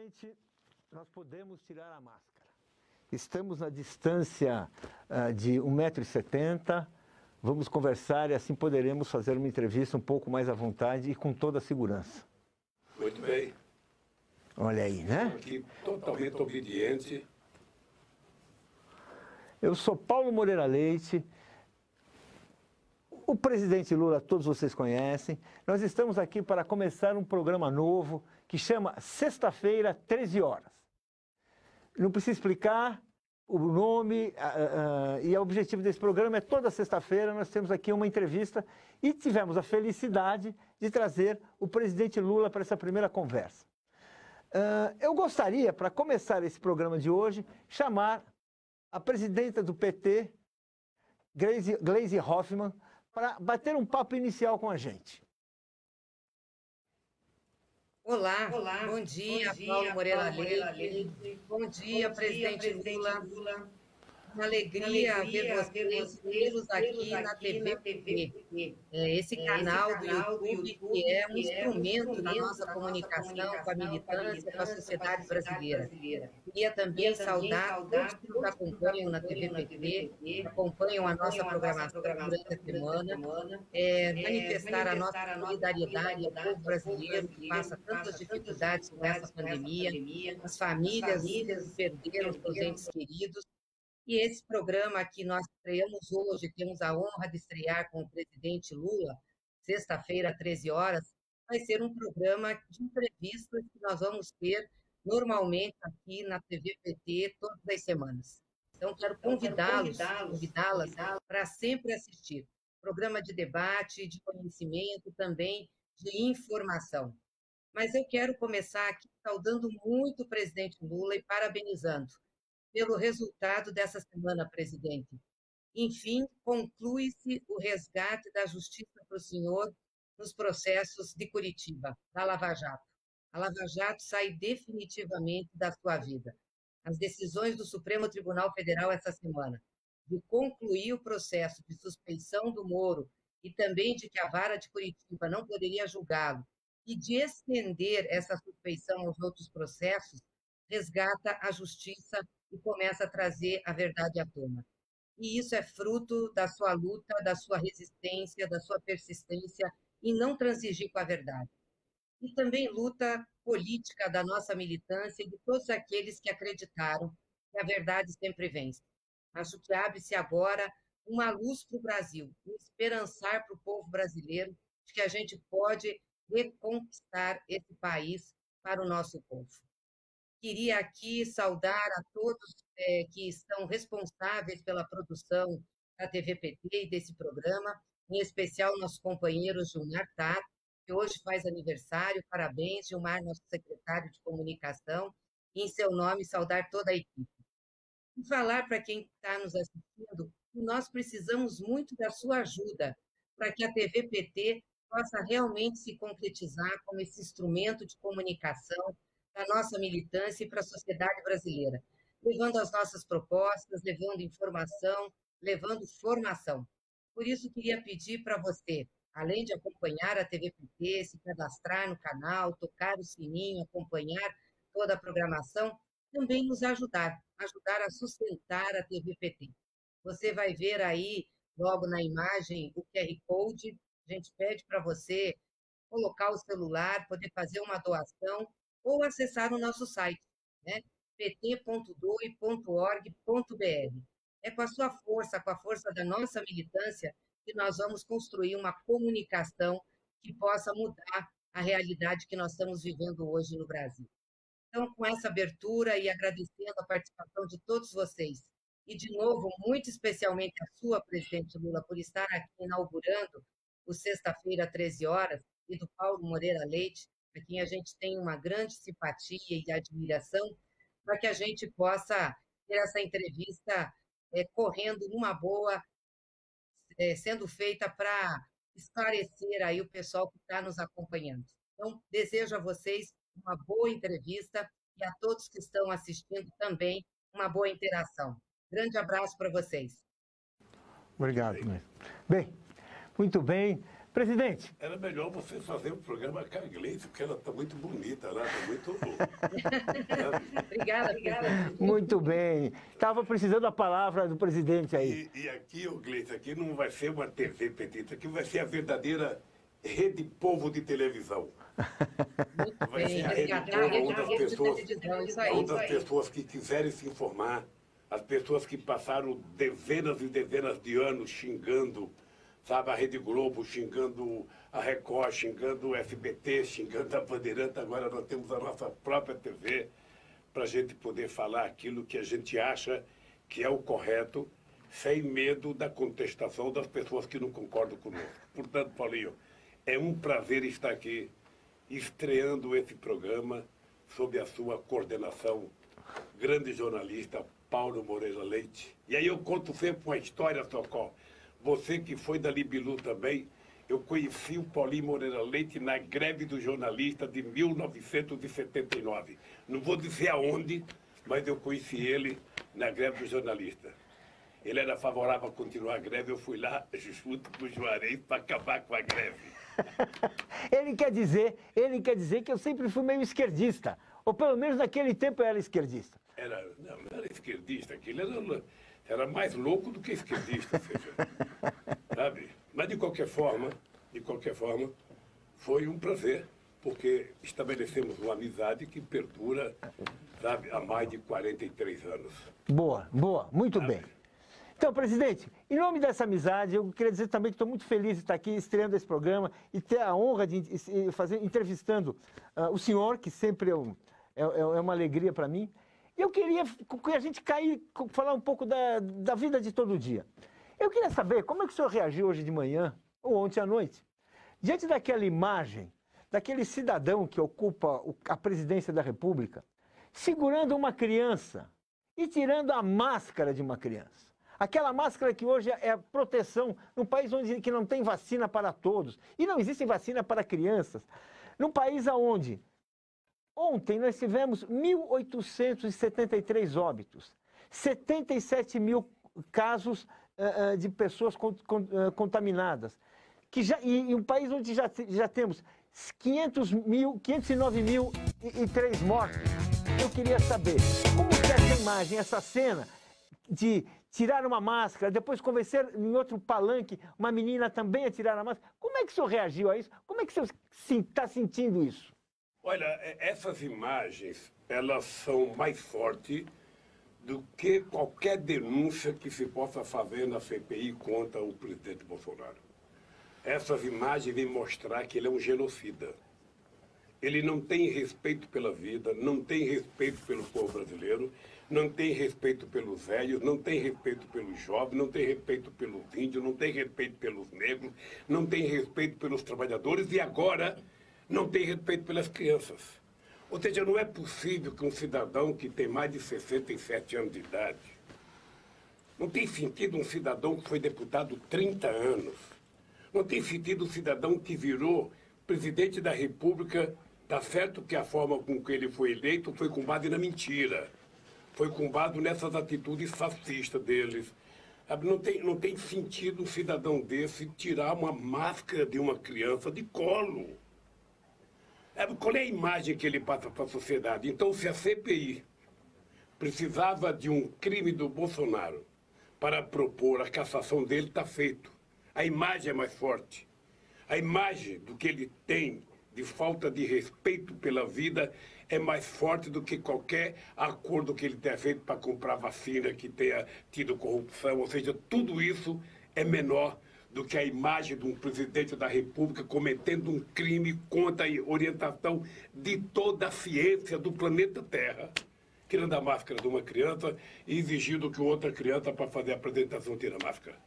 Finalmente, nós podemos tirar a máscara. Estamos na distância de 1,70 m, vamos conversar e assim poderemos fazer uma entrevista um pouco mais à vontade e com toda a segurança. Muito bem. Olha aí, né? Estou aqui totalmente obediente. Eu sou Paulo Moreira Leite. O presidente Lula, todos vocês conhecem. Nós estamos aqui para começar um programa novo que chama Sexta-feira, 13 horas. Não preciso explicar o nome e o objetivo desse programa é toda sexta-feira nós temos aqui uma entrevista e tivemos a felicidade de trazer o presidente Lula para essa primeira conversa. Eu gostaria, para começar esse programa de hoje, chamar a presidenta do PT, Gleisi Hoffmann, para bater um papo inicial com a gente. Olá, bom dia, Paulo Moreira Leite. Bom dia, presidente Lula. Uma alegria ver vocês vê-los aqui na TV PT. Esse canal do YouTube que é um instrumento da nossa comunicação com a militância, com a sociedade brasileira. Queria também saudar todos que nos acompanham na TV PT, acompanham a nossa programação durante a semana, manifestar a nossa solidariedade ao povo brasileiro que passa tantas dificuldades com essa pandemia, as famílias que perderam seus entes queridos. E esse programa que nós estreamos hoje, temos a honra de estrear com o presidente Lula, sexta-feira, 13 horas, vai ser um programa de entrevistas que nós vamos ter normalmente aqui na TV PT todas as semanas. Então, quero convidá-las para sempre assistir. Programa de debate, de conhecimento, também de informação. Mas eu quero começar aqui saudando muito o presidente Lula e parabenizando pelo resultado dessa semana, presidente. Enfim, conclui-se o resgate da justiça para o senhor nos processos de Curitiba, da Lava Jato. A Lava Jato sai definitivamente da sua vida. As decisões do Supremo Tribunal Federal essa semana de concluir o processo de suspeição do Moro e também de que a vara de Curitiba não poderia julgá-lo e de estender essa suspeição aos outros processos, resgata a justiça e começa a trazer a verdade à tona. E isso é fruto da sua luta, da sua resistência, da sua persistência em não transigir com a verdade. E também luta política da nossa militância e de todos aqueles que acreditaram que a verdade sempre vence. Acho que abre-se agora uma luz para o Brasil, um esperançar para o povo brasileiro de que a gente pode reconquistar esse país para o nosso povo. Queria aqui saudar a todos que estão responsáveis pela produção da TV PT e desse programa, em especial nosso companheiro Gilmar Tato, que hoje faz aniversário. Parabéns, Gilmar, nosso secretário de comunicação, e em seu nome saudar toda a equipe. E falar para quem está nos assistindo que nós precisamos muito da sua ajuda para que a TV PT possa realmente se concretizar como esse instrumento de comunicação da nossa militância e para a sociedade brasileira, levando as nossas propostas, levando informação, levando formação. Por isso, queria pedir para você, além de acompanhar a TV PT, se cadastrar no canal, tocar o sininho, acompanhar toda a programação, também nos ajudar a sustentar a TV PT. Você vai ver aí, logo na imagem, o QR Code. A gente pede para você colocar o celular, poder fazer uma doação ou acessar o nosso site, né? pt.doe.org.br. É com a sua força, com a força da nossa militância, que nós vamos construir uma comunicação que possa mudar a realidade que nós estamos vivendo hoje no Brasil. Então, com essa abertura e agradecendo a participação de todos vocês, e, de novo, muito especialmente a sua, presidente Lula, por estar aqui inaugurando o Sexta-feira, 13 horas, e do Paulo Moreira Leite, a quem a gente tem uma grande simpatia e admiração, para que a gente possa ter essa entrevista correndo numa boa, sendo feita para esclarecer aí o pessoal que está nos acompanhando. Então, desejo a vocês uma boa entrevista e a todos que estão assistindo também uma boa interação. Grande abraço para vocês. Obrigado. Bem, muito bem. Presidente. Era melhor você fazer um programa com a Gleice, porque ela está muito bonita, ela está muito... Obrigada, presidente. Muito bem. Estava precisando da palavra do presidente aí. E aqui, Gleice, aqui não vai ser uma TV petita, aqui vai ser a verdadeira Rede Povo de televisão. Muito Vai bem, ser a Rede obrigada. Povo, onde as Isso aí. pessoas que quiserem se informar, as pessoas que passaram dezenas e dezenas de anos xingando, sabe, a Rede Globo, xingando a Record, xingando o SBT, xingando a Bandeirante, agora nós temos a nossa própria TV para a gente poder falar aquilo que a gente acha que é o correto, sem medo da contestação das pessoas que não concordam conosco. Portanto, Paulinho, é um prazer estar aqui, estreando esse programa sob a sua coordenação, grande jornalista Paulo Moreira Leite. E aí eu conto sempre uma história, Socorro. Você que foi da Libilu também, eu conheci o Paulinho Moreira Leite na greve do jornalista de 1979. Não vou dizer aonde, mas eu conheci ele na greve do jornalista. Ele era favorável a continuar a greve, eu fui lá junto com o Juarez para acabar com a greve. Ele quer dizer que eu sempre fui meio esquerdista. Ou pelo menos naquele tempo eu era esquerdista. Não era esquerdista, aquele era mais louco do que esquerdista, seja, sabe? Mas de qualquer forma, foi um prazer, porque estabelecemos uma amizade que perdura, sabe, há mais de 43 anos. Boa, muito bem. Então, presidente, em nome dessa amizade, eu queria dizer também que estou muito feliz de estar aqui estreando esse programa e ter a honra de fazer entrevistando o senhor, que sempre é uma alegria para mim. E eu queria que a gente falar um pouco da vida de todo dia. Eu queria saber como é que o senhor reagiu hoje de manhã, ou ontem à noite, diante daquela imagem, daquele cidadão que ocupa a presidência da República, segurando uma criança e tirando a máscara de uma criança. Aquela máscara que hoje é a proteção num país que não tem vacina para todos e não existe vacina para crianças. Num país onde ontem nós tivemos 1.873 óbitos, 77 mil casos de pessoas contaminadas. E um país onde já temos 509.003 mortos. Eu queria saber como que é essa imagem, essa cena de tirar uma máscara, depois convencer em outro palanque uma menina também a tirar a máscara. Como é que o senhor reagiu a isso? Como é que o senhor está sentindo isso? Olha, essas imagens, elas são mais fortes do que qualquer denúncia que se possa fazer na CPI contra o presidente Bolsonaro. Essas imagens vêm mostrar que ele é um genocida. Ele não tem respeito pela vida, não tem respeito pelo povo brasileiro, não tem respeito pelos velhos, não tem respeito pelos jovens, não tem respeito pelos índios, não tem respeito pelos negros, não tem respeito pelos trabalhadores e agora não tem respeito pelas crianças. Ou seja, não é possível que um cidadão que tem mais de 67 anos de idade, não tem sentido um cidadão que foi deputado 30 anos, não tem sentido um cidadão que virou presidente da República, tá certo que a forma com que ele foi eleito foi com base na mentira, foi com base nessas atitudes fascistas deles. Não tem sentido um cidadão desse tirar uma máscara de uma criança de colo. Qual é a imagem que ele passa para a sociedade? Então, se a CPI precisava de um crime do Bolsonaro para propor a cassação dele, está feito. A imagem é mais forte. A imagem do que ele tem de falta de respeito pela vida é mais forte do que qualquer acordo que ele tenha feito para comprar vacina, que tenha tido corrupção. Ou seja, tudo isso é menor do que a imagem de um presidente da República cometendo um crime contra a orientação de toda a ciência do planeta Terra, tirando a máscara de uma criança e exigindo que outra criança, para fazer a apresentação, tire a máscara.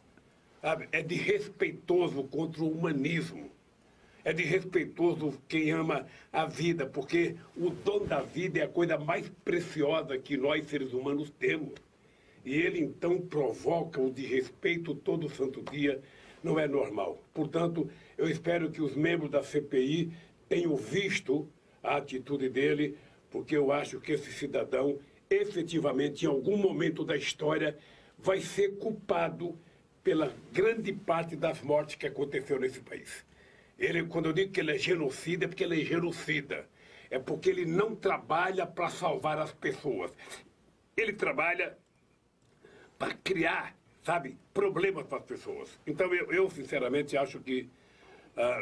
Sabe? É desrespeitoso contra o humanismo. É desrespeitoso quem ama a vida, porque o dom da vida é a coisa mais preciosa que nós, seres humanos, temos. E ele, então, provoca o desrespeito todo santo dia. Não é normal. Portanto, eu espero que os membros da CPI tenham visto a atitude dele, porque eu acho que esse cidadão, efetivamente, em algum momento da história, vai ser culpado pela grande parte das mortes que aconteceu nesse país. Quando eu digo que ele é genocida, é porque ele é genocida. É porque ele não trabalha para salvar as pessoas. Ele trabalha para criar, sabe, problemas para as pessoas. Então, eu sinceramente, acho que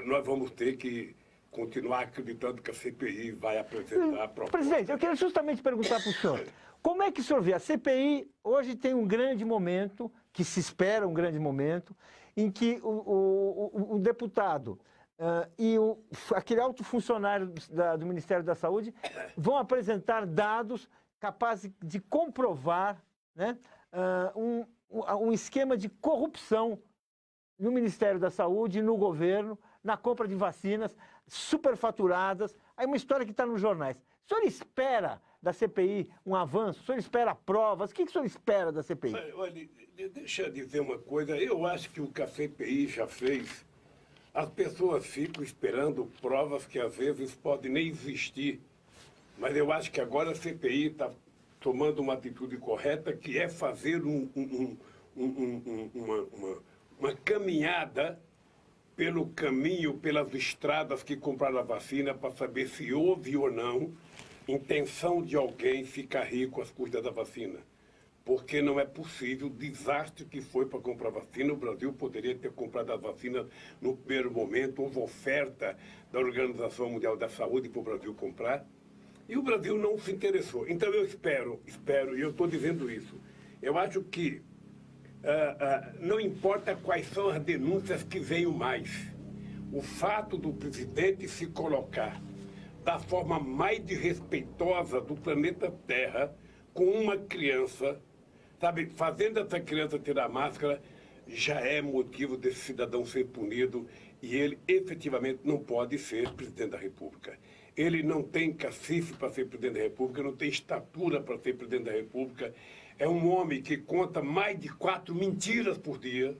nós vamos ter que continuar acreditando que a CPI vai apresentar a proposta. Presidente, eu queria justamente perguntar para o senhor, como é que o senhor vê? A CPI hoje tem um grande momento, que se espera um grande momento, em que o deputado e aquele alto funcionário do Ministério da Saúde vão apresentar dados capazes de comprovar, né, um esquema de corrupção no Ministério da Saúde, no governo, na compra de vacinas superfaturadas. Aí uma história que está nos jornais. O senhor espera da CPI um avanço? O senhor espera provas? O que o senhor espera da CPI? Olha, deixa eu dizer uma coisa. Eu acho que o que a CPI já fez, as pessoas ficam esperando provas que às vezes podem nem existir. Mas eu acho que agora a CPI está tomando uma atitude correta, que é fazer uma caminhada pelo caminho, pelas estradas que compraram a vacina, para saber se houve ou não intenção de alguém ficar rico às custas da vacina. Porque não é possível o desastre que foi para comprar vacina. O Brasil poderia ter comprado a vacina no primeiro momento, houve oferta da Organização Mundial da Saúde para o Brasil comprar, e o Brasil não se interessou. Então eu espero, e eu estou dizendo isso, eu acho que não importa quais são as denúncias que venham mais, o fato do presidente se colocar da forma mais desrespeitosa do planeta Terra com uma criança, sabe, fazendo essa criança tirar a máscara, já é motivo desse cidadão ser punido, e ele efetivamente não pode ser presidente da República. Ele não tem cacife para ser presidente da República, não tem estatura para ser presidente da República. É um homem que conta mais de 4 mentiras por dia.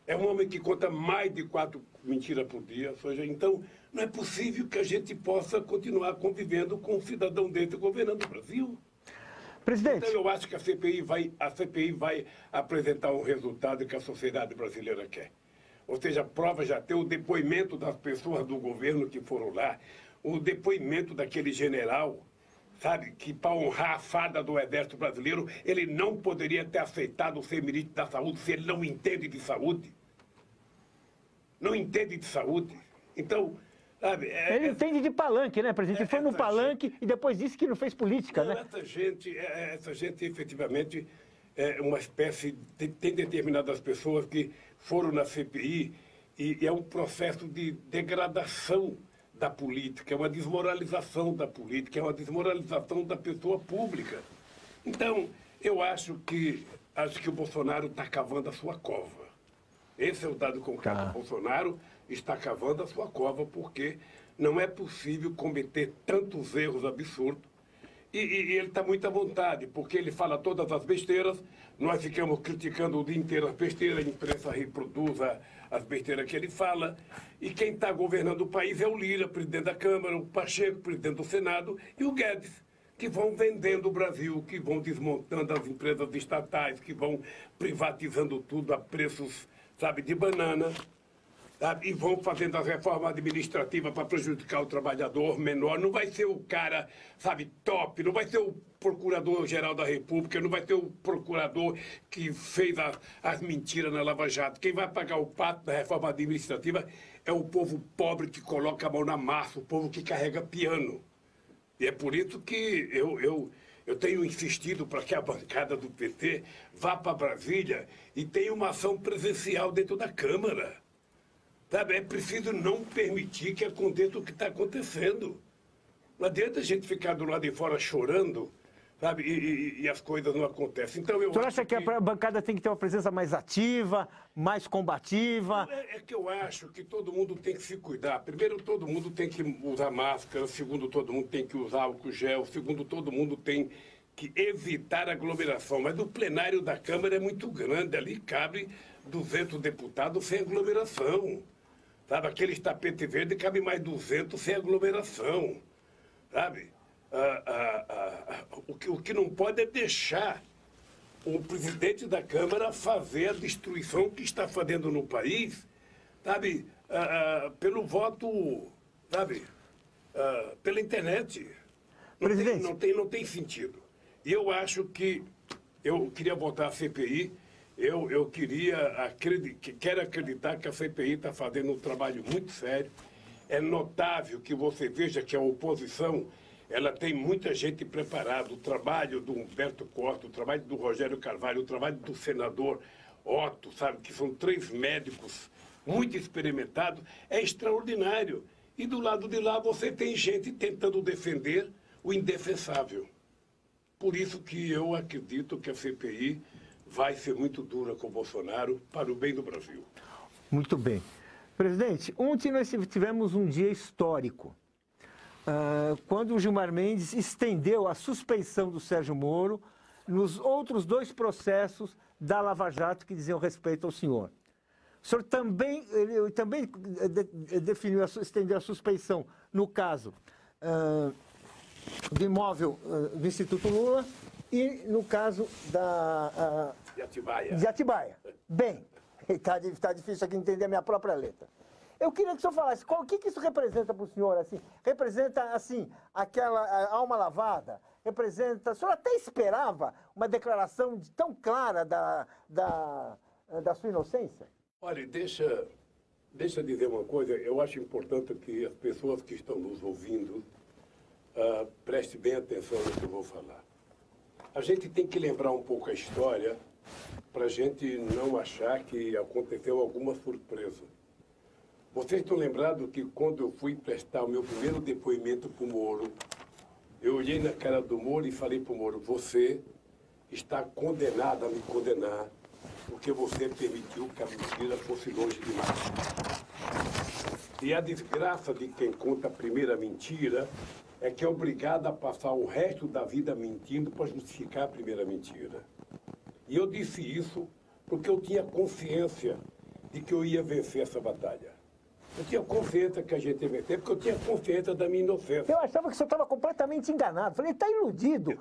É um homem que conta mais de 4 mentiras por dia. Ou seja, então, não é possível que a gente possa continuar convivendo com um cidadão desse governando o Brasil. Presidente. Então, eu acho que a CPI vai apresentar um resultado que a sociedade brasileira quer. Ou seja, a prova já tem o depoimento das pessoas do governo que foram lá, o depoimento daquele general, sabe, que para honrar a farda do Exército Brasileiro, ele não poderia ter aceitado ser ministro da Saúde se ele não entende de saúde. Não entende de saúde. Então, sabe... Ele entende de palanque, né, presidente? Ele foi no palanque e depois disse que não fez política, né? Essa gente efetivamente é uma espécie... Tem determinadas pessoas que foram na CPI e é um processo de degradação da política, é uma desmoralização da política, é uma desmoralização da pessoa pública. Então, eu acho que o Bolsonaro está cavando a sua cova. Esse é o dado concreto. O Bolsonaro está cavando a sua cova porque não é possível cometer tantos erros absurdos. E ele está muito à vontade, porque ele fala todas as besteiras, nós ficamos criticando o dia inteiro as besteiras, a imprensa reproduz as besteiras que ele fala, e quem está governando o país é o Lira, presidente da Câmara, o Pacheco, presidente do Senado, e o Guedes, que vão vendendo o Brasil, que vão desmontando as empresas estatais, que vão privatizando tudo a preços, sabe, de banana. E vão fazendo as reformas administrativas para prejudicar o trabalhador menor. Não vai ser o cara, sabe, top, não vai ser o procurador-geral da República, não vai ser o procurador que fez as mentiras na Lava Jato. Quem vai pagar o pato da reforma administrativa é o povo pobre que coloca a mão na massa, o povo que carrega piano. E é por isso que eu tenho insistido para que a bancada do PT vá para Brasília e tenha uma ação presencial dentro da Câmara. Sabe, é preciso não permitir que aconteça o que está acontecendo. Não adianta a gente ficar do lado de fora chorando, sabe, e as coisas não acontecem. Então, o senhor acha que a bancada tem que ter uma presença mais ativa, mais combativa? É que eu acho que todo mundo tem que se cuidar. Primeiro, todo mundo tem que usar máscara. Segundo, todo mundo tem que usar álcool gel. Segundo, todo mundo tem que evitar aglomeração. Mas o plenário da Câmara é muito grande. Ali cabe 200 deputados sem aglomeração. Sabe, aqueles tapete verde cabe mais 200 sem aglomeração, sabe? O que não pode é deixar o presidente da Câmara fazer a destruição que está fazendo no país, sabe? pelo voto, sabe, pela internet. Presidente. Não tem sentido. E eu acho que eu queria votar a CPI, eu quero acreditar que a CPI está fazendo um trabalho muito sério. É notável que você veja que a oposição ela tem muita gente preparada. O trabalho do Humberto Costa, o trabalho do Rogério Carvalho, o trabalho do senador Otto, sabe, que são 3 médicos muito experimentados, é extraordinário. E do lado de lá você tem gente tentando defender o indefensável. Por isso que eu acredito que a CPI vai ser muito dura com o Bolsonaro para o bem do Brasil. Muito bem. Presidente, ontem nós tivemos um dia histórico, quando o Gilmar Mendes estendeu a suspeição do Sérgio Moro nos outros 2 processos da Lava Jato que diziam respeito ao senhor. O senhor também estendeu a suspeição no caso do imóvel do Instituto Lula e no caso de Atibaia. Bem, está difícil aqui entender a minha própria letra. Eu queria que o senhor falasse, o que isso representa para o senhor? Assim? Representa, assim, aquela alma lavada? Representa... O senhor até esperava uma declaração tão clara da sua inocência? Olha, deixa eu dizer uma coisa. Eu acho importante que as pessoas que estão nos ouvindo prestem bem atenção no que eu vou falar. A gente tem que lembrar um pouco a história para a gente não achar que aconteceu alguma surpresa. Vocês estão lembrados que quando eu fui prestar o meu primeiro depoimento para o Moro, eu olhei na cara do Moro e falei para o Moro, você está condenado a me condenar porque você permitiu que a mentira fosse longe demais. E a desgraça de quem conta a primeira mentira é que é obrigado a passar o resto da vida mentindo para justificar a primeira mentira. E eu disse isso porque eu tinha consciência de que eu ia vencer essa batalha. Eu tinha consciência que a gente ia vencer, porque eu tinha consciência da minha inocência. Eu achava que o senhor estava completamente enganado. Falei, está iludido.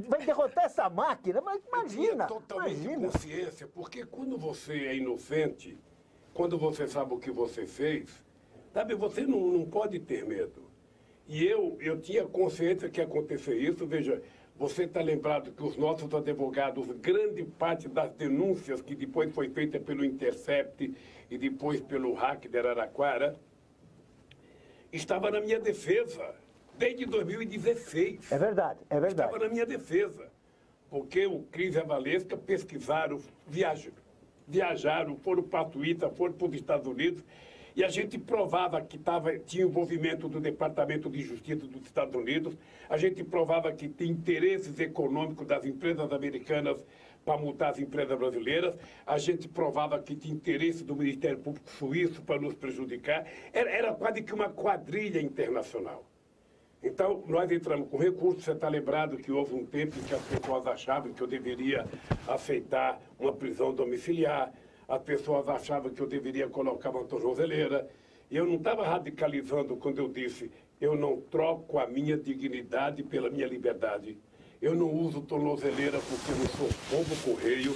Vai derrotar essa máquina. Mas imagina. Eu tinha totalmente consciência, porque quando você é inocente, quando você sabe o que você fez, sabe, você não pode ter medo. E eu tinha consciência que ia acontecer isso. Veja, você está lembrado que os nossos advogados, grande parte das denúncias que depois foi feita pelo Intercept e depois pelo hack de Araraquara, estava na minha defesa, desde 2016. É verdade. Estava na minha defesa, porque o Cris e a Valesca pesquisaram, viajaram, foram para a Suíça, foram para os Estados Unidos, e a gente provava que tinha envolvimento do Departamento de Justiça dos Estados Unidos, a gente provava que tinha interesses econômicos das empresas americanas para multar as empresas brasileiras, a gente provava que tinha interesse do Ministério Público Suíço para nos prejudicar, era quase que uma quadrilha internacional. Então, nós entramos com recurso. Você está lembrado que houve um tempo em que as pessoas achavam que eu deveria aceitar uma prisão domiciliar, as pessoas achavam que eu deveria colocar uma tornozeleira. E eu não estava radicalizando quando eu disse, eu não troco a minha dignidade pela minha liberdade. Eu não uso tornozeleira porque eu não sou pombo correio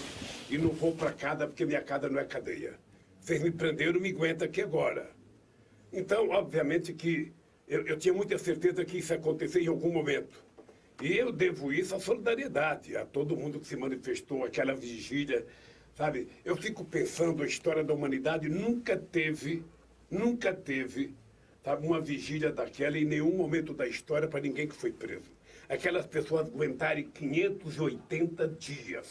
e não vou para casa porque minha casa não é cadeia. Vocês me prenderam, me aguentam aqui agora. Então, obviamente que eu tinha muita certeza que isso ia acontecer em algum momento. E eu devo isso à solidariedade, a todo mundo que se manifestou, aquela vigília. Sabe, eu fico pensando, a história da humanidade nunca teve, sabe, uma vigília daquela em nenhum momento da história para ninguém que foi preso. Aquelas pessoas aguentarem 580 dias.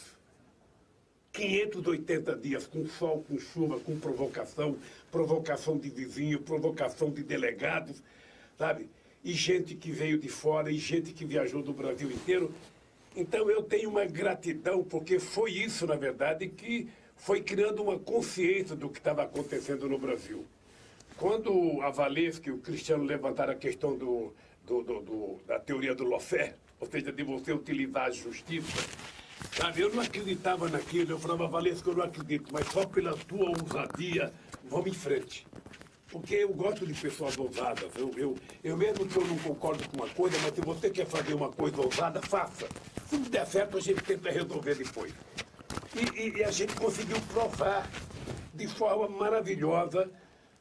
580 dias, com sol, com chuva, com provocação de vizinho, provocação de delegados, sabe? E gente que veio de fora, e gente que viajou do Brasil inteiro. Então, eu tenho uma gratidão, porque foi isso, na verdade, que foi criando uma consciência do que estava acontecendo no Brasil. Quando a Valesca e o Cristiano levantaram a questão da teoria do lawfare, ou seja, de você utilizar a justiça, sabe, eu não acreditava naquilo. Eu falava, Valesca, eu não acredito, mas só pela tua ousadia, vamos em frente. Porque eu gosto de pessoas ousadas. Eu mesmo que eu não concordo com uma coisa, mas se você quer fazer uma coisa ousada, faça. Se não der certo, a gente tenta resolver depois. E a gente conseguiu provar de forma maravilhosa,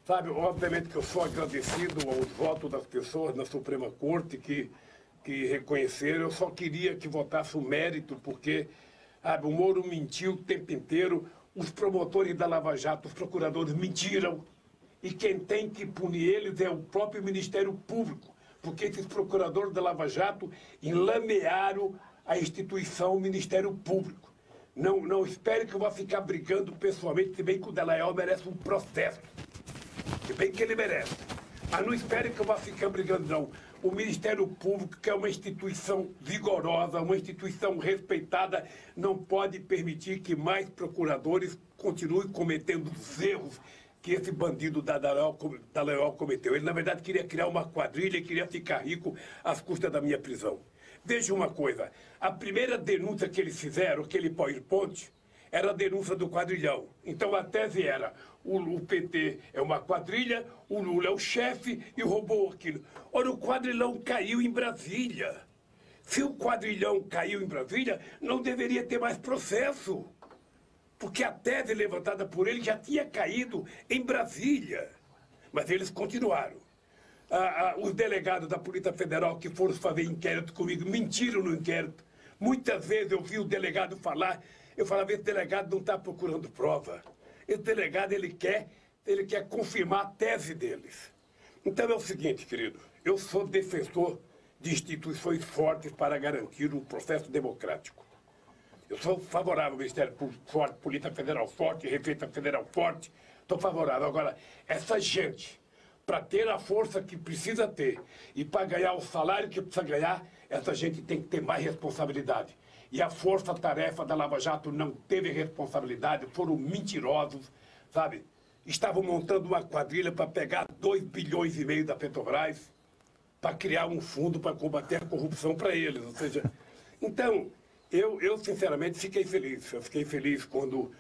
Sabe, obviamente que eu sou agradecido aos votos das pessoas na Suprema Corte que reconheceram. Eu só queria que votasse o mérito, porque sabe, o Moro mentiu o tempo inteiro, os promotores da Lava Jato, os procuradores mentiram, e quem tem que punir eles é o próprio Ministério Público, porque esses procuradores da Lava Jato enlamearam a instituição Ministério Público. Não espere que eu vá ficar brigando pessoalmente, se bem que o Dallagnol merece um processo. Se bem que ele merece. Mas não espere que eu vá ficar brigando, não. O Ministério Público, que é uma instituição vigorosa, uma instituição respeitada, não pode permitir que mais procuradores continuem cometendo os erros que esse bandido Dallagnol cometeu. Ele, na verdade, queria criar uma quadrilha e queria ficar rico às custas da minha prisão. Veja uma coisa, a primeira denúncia que eles fizeram, aquele PowerPoint, era a denúncia do quadrilhão. Então a tese era, o PT é uma quadrilha, o Lula é o chefe e roubou aquilo. Ora, o quadrilhão caiu em Brasília. Se o quadrilhão caiu em Brasília, não deveria ter mais processo. Porque a tese levantada por ele já tinha caído em Brasília. Mas eles continuaram. Os delegados da Polícia Federal que foram fazer inquérito comigo mentiram no inquérito. Muitas vezes eu vi o delegado falar, eu falava, esse delegado não está procurando prova. Esse delegado, ele quer confirmar a tese deles. Então é o seguinte, querido, eu sou defensor de instituições fortes para garantir um processo democrático. Eu sou favorável ao Ministério Público forte, Polícia Federal forte, Receita Federal forte, estou favorável. Agora, essa gente, para ter a força que precisa ter e para ganhar o salário que precisa ganhar, essa gente tem que ter mais responsabilidade. E a força-tarefa da Lava Jato não teve responsabilidade, foram mentirosos, sabe? Estavam montando uma quadrilha para pegar 2,5 bilhões da Petrobras para criar um fundo para combater a corrupção para eles. Ou seja, então, eu sinceramente fiquei feliz. Eu fiquei feliz quando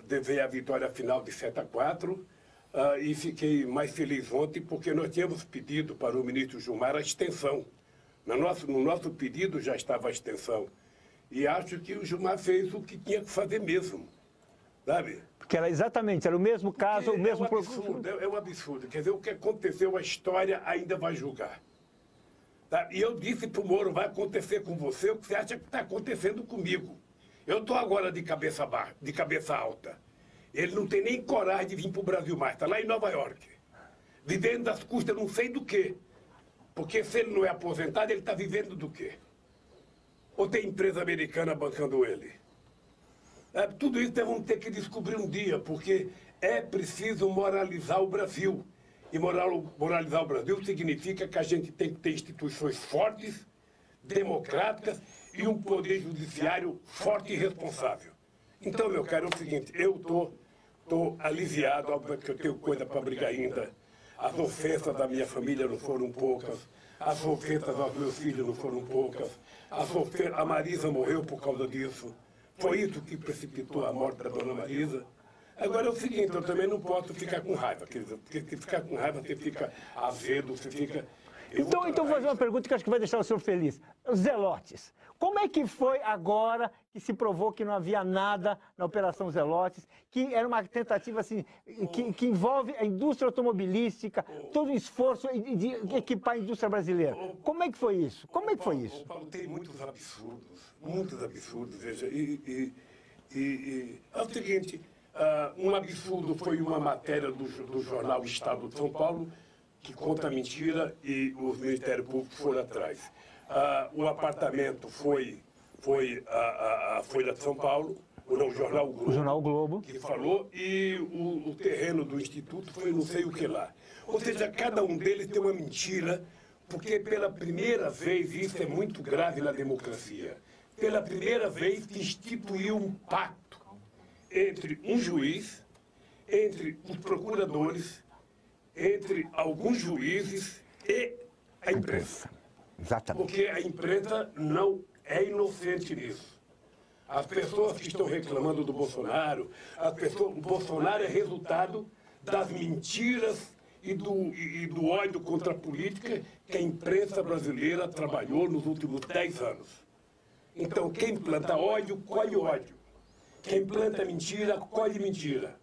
levei a vitória final de 7-4 e fiquei mais feliz ontem porque nós tínhamos pedido para o ministro Gilmar a extensão. No nosso pedido já estava a extensão. E acho que o Gilmar fez o que tinha que fazer mesmo, sabe? Porque era exatamente, era o mesmo caso, o mesmo... É um absurdo. Quer dizer, o que aconteceu, a história ainda vai julgar. Tá? E eu disse para o Moro, vai acontecer com você o que você acha que está acontecendo comigo. Eu estou agora de cabeça alta. Ele não tem nem coragem de vir para o Brasil mais, está lá em Nova York. Vivendo das custas não sei do quê. Porque se ele não é aposentado, ele está vivendo do quê? Ou tem empresa americana bancando ele? Tudo isso nós vamos ter que descobrir um dia, porque é preciso moralizar o Brasil. E moralizar o Brasil significa que a gente tem que ter instituições fortes, democráticas e um poder judiciário forte e responsável. Então, meu caro, é o seguinte, eu estou aliviado, óbvio que eu tenho coisa para brigar ainda. As ofensas da minha família não foram poucas. As ofensas aos meus filhos não foram poucas. A Marisa morreu por causa disso. Foi isso que precipitou a morte da dona Marisa. Agora é o seguinte, eu também não posso ficar com raiva, quer dizer, porque se ficar com raiva você fica azedo, você fica... Então vou fazer uma pergunta que acho que vai deixar o senhor feliz. Os Zelotes. Como é que foi agora que se provou que não havia nada na Operação Zelotes, que era uma tentativa assim, que envolve a indústria automobilística, todo o esforço de equipar a indústria brasileira? Como é que foi isso? Como é que foi isso? Paulo, tem muitos absurdos, veja. É o seguinte, um absurdo foi uma matéria do jornal Estado de São Paulo, que conta mentira e o Ministério Público foram atrás. O apartamento foi a Folha de São Paulo, o Jornal Globo, o Jornal Globo, que falou, e o terreno do Instituto foi não sei o que lá. Ou seja, cada um deles tem uma mentira, porque pela primeira vez, isso é muito grave na democracia, pela primeira vez se instituiu um pacto entre um juiz, entre os procuradores, entre alguns juízes e a imprensa. Exatamente. Porque a imprensa não é inocente nisso. As pessoas que estão reclamando do Bolsonaro, o Bolsonaro é resultado das mentiras e do ódio contra a política que a imprensa brasileira trabalhou nos últimos 10 anos. Então, quem planta ódio, colhe ódio. Quem planta mentira, colhe mentira.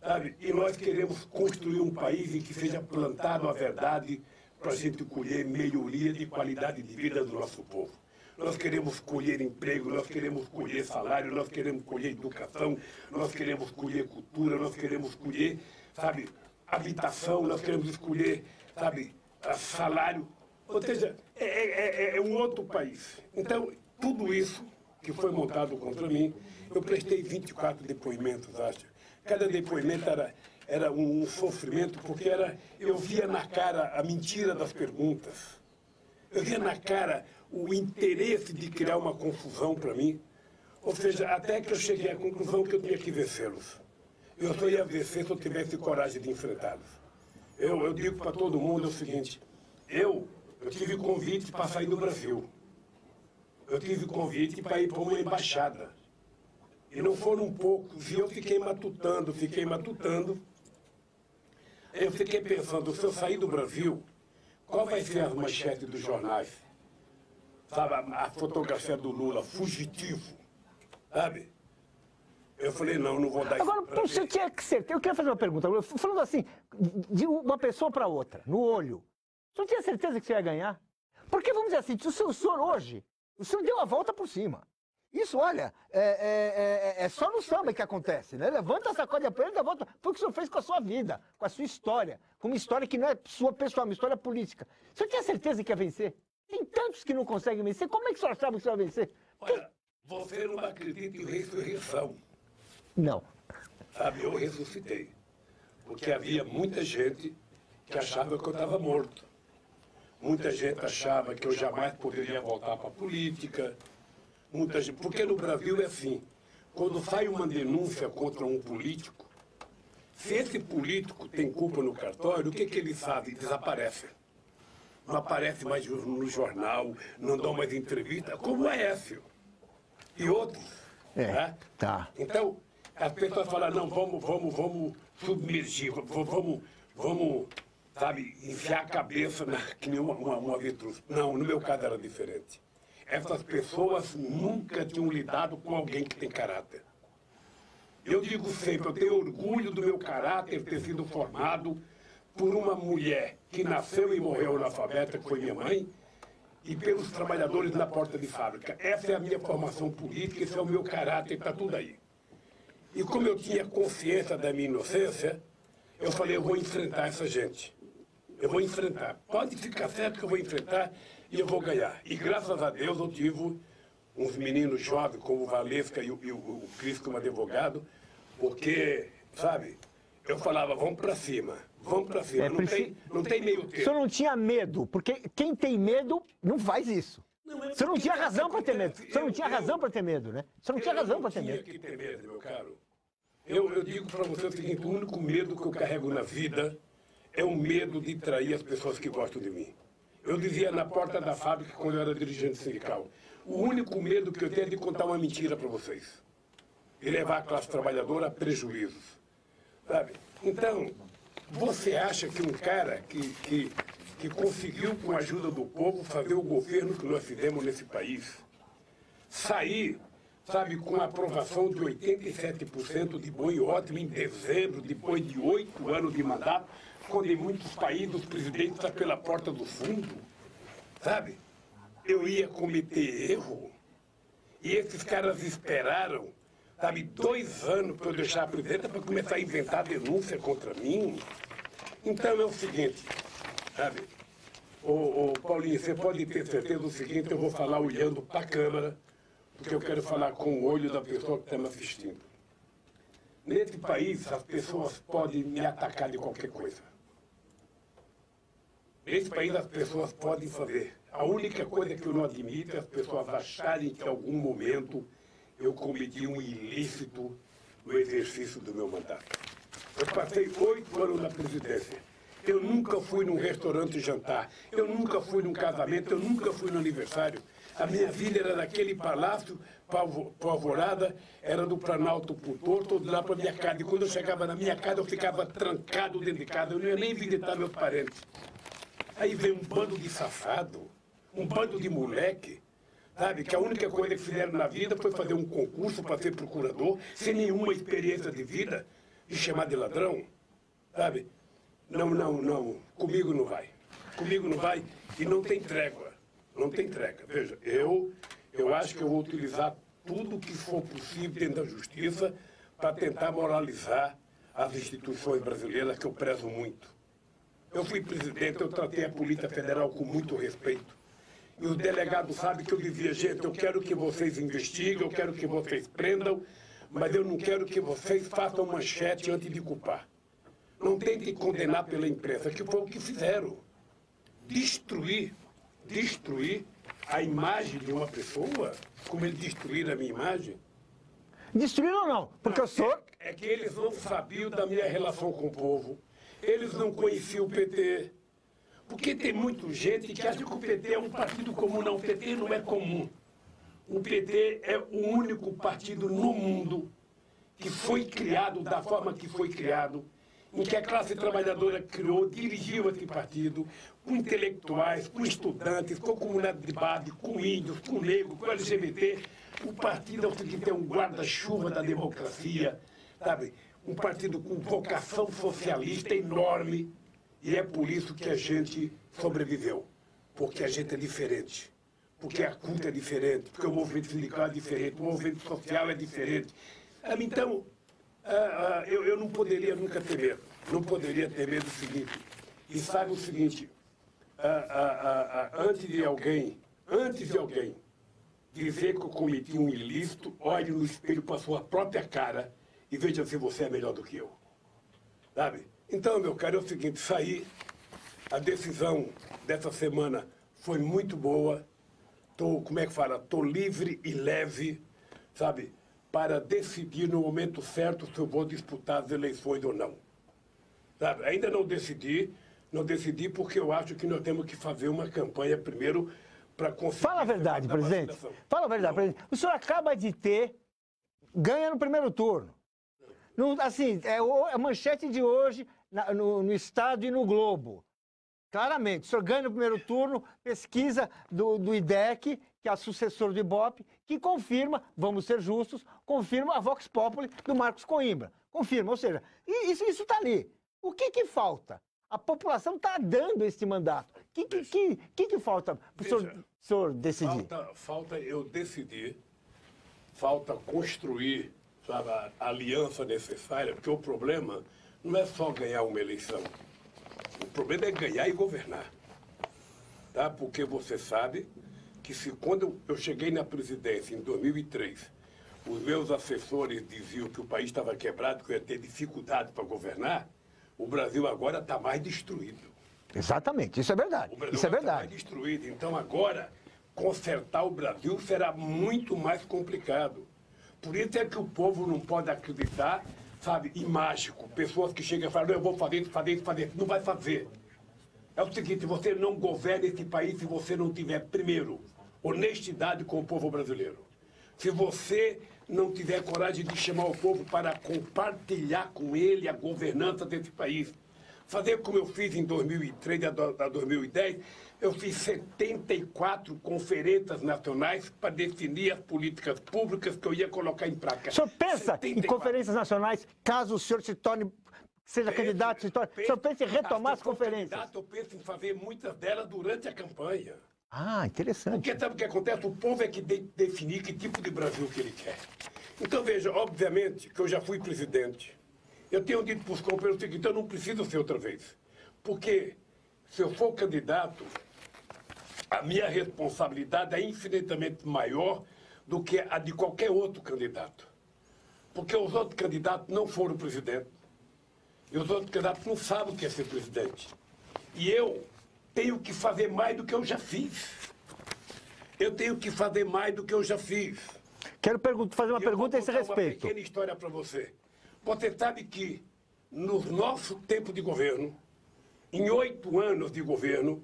sabe? E nós queremos construir um país em que seja plantado a verdade para a gente colher melhoria de qualidade de vida do nosso povo. Nós queremos colher emprego, nós queremos colher salário, nós queremos colher educação, nós queremos colher cultura, nós queremos colher, sabe, habitação, nós queremos escolher, sabe, salário. Ou seja, é um outro país. Então, tudo isso que foi montado contra mim, eu prestei 24 depoimentos, acho. Cada depoimento era um sofrimento, porque eu via na cara a mentira das perguntas. Eu via na cara o interesse de criar uma confusão para mim. Ou seja, até que eu cheguei à conclusão que eu tinha que vencê-los. Eu só ia vencer se eu tivesse coragem de enfrentá-los. Eu digo para todo mundo o seguinte, eu tive convite para sair do Brasil. Eu tive convite para ir para uma embaixada. E não foram poucos, e eu fiquei matutando. Eu fiquei pensando, se eu sair do Brasil, qual vai ser as manchetes dos jornais? Sabe, a fotografia do Lula, fugitivo, sabe? Eu falei, não vou dar Agora, isso. você tinha que ser. Eu queria fazer uma pergunta. Falando assim, de uma pessoa para outra, no olho. O senhor tinha certeza que você ia ganhar? Porque, vamos dizer assim, o senhor hoje, o senhor deu a volta por cima. Isso, olha, é só no samba que acontece, né? Levanta, sacode a poeira e dá a volta. Foi o que o senhor fez com a sua vida, com a sua história. Com uma história que não é sua pessoal, uma história política. O senhor tinha certeza que ia vencer? Tem tantos que não conseguem vencer. Como é que o senhor achava que o senhor ia vencer? Olha, você não acredita em ressurreição. Não. Sabe, eu ressuscitei. Porque havia muita gente que achava que eu estava morto. Muita gente achava que eu jamais poderia voltar para a política. Muita gente, porque no Brasil é assim, quando sai uma denúncia contra um político, se esse político tem culpa no cartório, o que eles fazem? Desaparecem. Não aparece mais no jornal, não dão mais entrevista, como o Aécio e outros. Né? Tá. Então, as pessoas falam, não, vamos submergir, vamos, sabe, enfiar a cabeça que nem uma avestruz. Não, no meu caso era diferente. Essas pessoas nunca tinham lidado com alguém que tem caráter. Eu digo sempre, eu tenho orgulho do meu caráter ter sido formado por uma mulher que nasceu e morreu analfabeta, que foi minha mãe, e pelos trabalhadores na porta de fábrica. Essa é a minha formação política, esse é o meu caráter, está tudo aí. E como eu tinha consciência da minha inocência, eu falei, eu vou enfrentar essa gente. Eu vou enfrentar. Pode ficar certo que eu vou enfrentar e eu vou ganhar. E graças a Deus eu tive uns meninos jovens, como o Valesca e o Cris como advogado, porque, sabe, eu falava, vamos para cima. Vamos para cima, não tem meio termo. O senhor não tinha medo, porque quem tem medo não faz isso. O senhor não tinha razão para ter medo. O senhor não tinha razão para ter medo, né? O senhor não tinha razão para ter medo. Eu não tinha que ter medo, meu caro. Eu digo para você o seguinte, o único medo que eu carrego na vida é o medo de trair as pessoas que gostam de mim. Eu dizia na porta da fábrica, quando eu era dirigente sindical, o único medo que eu tenho é de contar uma mentira para vocês. E levar a classe trabalhadora a prejuízos. Sabe? Então, você acha que um cara que conseguiu, com a ajuda do povo, fazer o governo que nós fizemos nesse país, sair, sabe, com a aprovação de 87% de bom e ótimo em dezembro, depois de 8 anos de mandato, quando em muitos países os presidentes estão pela porta do fundo, sabe? Eu ia cometer erro. E esses caras esperaram, sabe, 2 anos para eu deixar a presidenta para começar a inventar denúncia contra mim. Então é o seguinte, sabe? Ô Paulinho, você pode ter certeza do seguinte, eu vou falar olhando para a câmera, porque eu quero falar com o olho da pessoa que está me assistindo. Nesse país, as pessoas podem me atacar de qualquer coisa. Nesse país, as pessoas podem fazer. A única coisa que eu não admito é as pessoas acharem que em algum momento eu cometi um ilícito no exercício do meu mandato. Eu passei 8 anos na presidência. Eu nunca fui num restaurante jantar. Eu nunca fui num casamento. Eu nunca fui no aniversário. A minha vida era naquele palácio, para Alvorada, era do Planalto para o Torto, lá para minha casa. E quando eu chegava na minha casa, eu ficava trancado dentro de casa. Eu não ia nem visitar meus parentes. Aí veio um bando de safado, um bando de moleque, sabe, que a única coisa que fizeram na vida foi fazer um concurso para ser procurador, sem nenhuma experiência de vida, de chamar de ladrão, sabe? Não, comigo não vai. Comigo não vai e não tem trégua. Não tem trégua. Veja, eu acho que eu vou utilizar tudo o que for possível dentro da justiça para tentar moralizar as instituições brasileiras que eu prezo muito. Eu fui presidente, eu tratei a Polícia Federal com muito respeito. E os delegados sabem que eu dizia, gente, eu quero que vocês investiguem, eu quero que vocês prendam, mas eu não quero que vocês façam manchete antes de culpar. Não tentem condenar pela imprensa, que foi o que fizeram. Destruir a imagem de uma pessoa, como eles destruíram a minha imagem. Destruíram ou não? Porque eu sou... É que eles não sabiam da minha relação com o povo. Eles não conheciam o PT. Porque tem muita gente que acha que o PT é um partido comum. Não, o PT não é comum. O PT é o único partido no mundo que foi criado da forma que foi criado, em que a classe trabalhadora criou, dirigiu esse partido, com intelectuais, com estudantes, com comunidade de base, com índios, com negros, com LGBT. O partido é o seguinte, é um guarda-chuva da democracia, sabe? Um partido com vocação socialista enorme. E é por isso que a gente sobreviveu. Porque a gente é diferente. Porque a cultura é diferente. Porque o movimento sindical é diferente. O movimento social é diferente. Então, eu não poderia nunca ter medo. Não poderia ter medo do seguinte. E sabe o seguinte, antes de alguém dizer que eu cometi um ilícito, olhe no espelho para a sua própria cara e veja se você é melhor do que eu. Sabe? Então, meu caro, é o seguinte, a decisão dessa semana foi muito boa. Estou livre e leve, sabe? Para decidir no momento certo se eu vou disputar as eleições ou não. Sabe? Ainda não decidi porque eu acho que nós temos que fazer uma campanha primeiro para conseguir... Fala a verdade, presidente. Fala a verdade, presidente. O senhor acaba de ganha no primeiro turno. Assim, é a manchete de hoje no Estado e no Globo. Claramente, o senhor ganha no primeiro turno, pesquisa do IDEC, que é a sucessora do IBOP, que confirma, vamos ser justos, confirma a Vox Populi do Marcos Coimbra. Confirma, ou seja, isso está ali. O que falta? A população está dando esse mandato. O que falta para o senhor decidir? Falta eu decidir, falta construir, sabe, a aliança necessária, porque o problema não é só ganhar uma eleição. O problema é ganhar e governar. Tá? Porque você sabe que quando eu cheguei na presidência em 2003, os meus assessores diziam que o país estava quebrado, que eu ia ter dificuldade para governar, o Brasil agora está mais destruído. Exatamente, isso é verdade. O Brasil isso é está verdade. mais destruído. Então agora, consertar o Brasil será muito mais complicado. Por isso é que o povo não pode acreditar, sabe, em mágico. Pessoas que chegam e falam, eu vou fazer isso. Não vai fazer. É o seguinte, você não governa esse país se você não tiver, primeiro, honestidade com o povo brasileiro. Se você não tiver coragem de chamar o povo para compartilhar com ele a governança desse país. Fazer como eu fiz em 2003 a 2010, eu fiz 74 conferências nacionais para definir as políticas públicas que eu ia colocar em prática. O senhor pensa 74. Em conferências nacionais, caso o senhor seja candidato, o senhor pensa em retomar as conferências? Eu penso em fazer muitas delas durante a campanha. Ah, interessante. Porque sabe o que acontece? O povo é que definir que tipo de Brasil que ele quer. Então, veja, obviamente que eu já fui presidente. Eu tenho dito para os companheiros o seguinte, eu não preciso ser outra vez. Porque se eu for candidato, a minha responsabilidade é infinitamente maior do que a de qualquer outro candidato. Porque os outros candidatos não foram presidente. E os outros candidatos não sabem o que é ser presidente. E eu tenho que fazer mais do que eu já fiz. Eu tenho que fazer mais do que eu já fiz. Quero fazer uma pergunta a esse respeito. Uma pequena história para você. Você sabe que no nosso tempo de governo, em 8 anos de governo,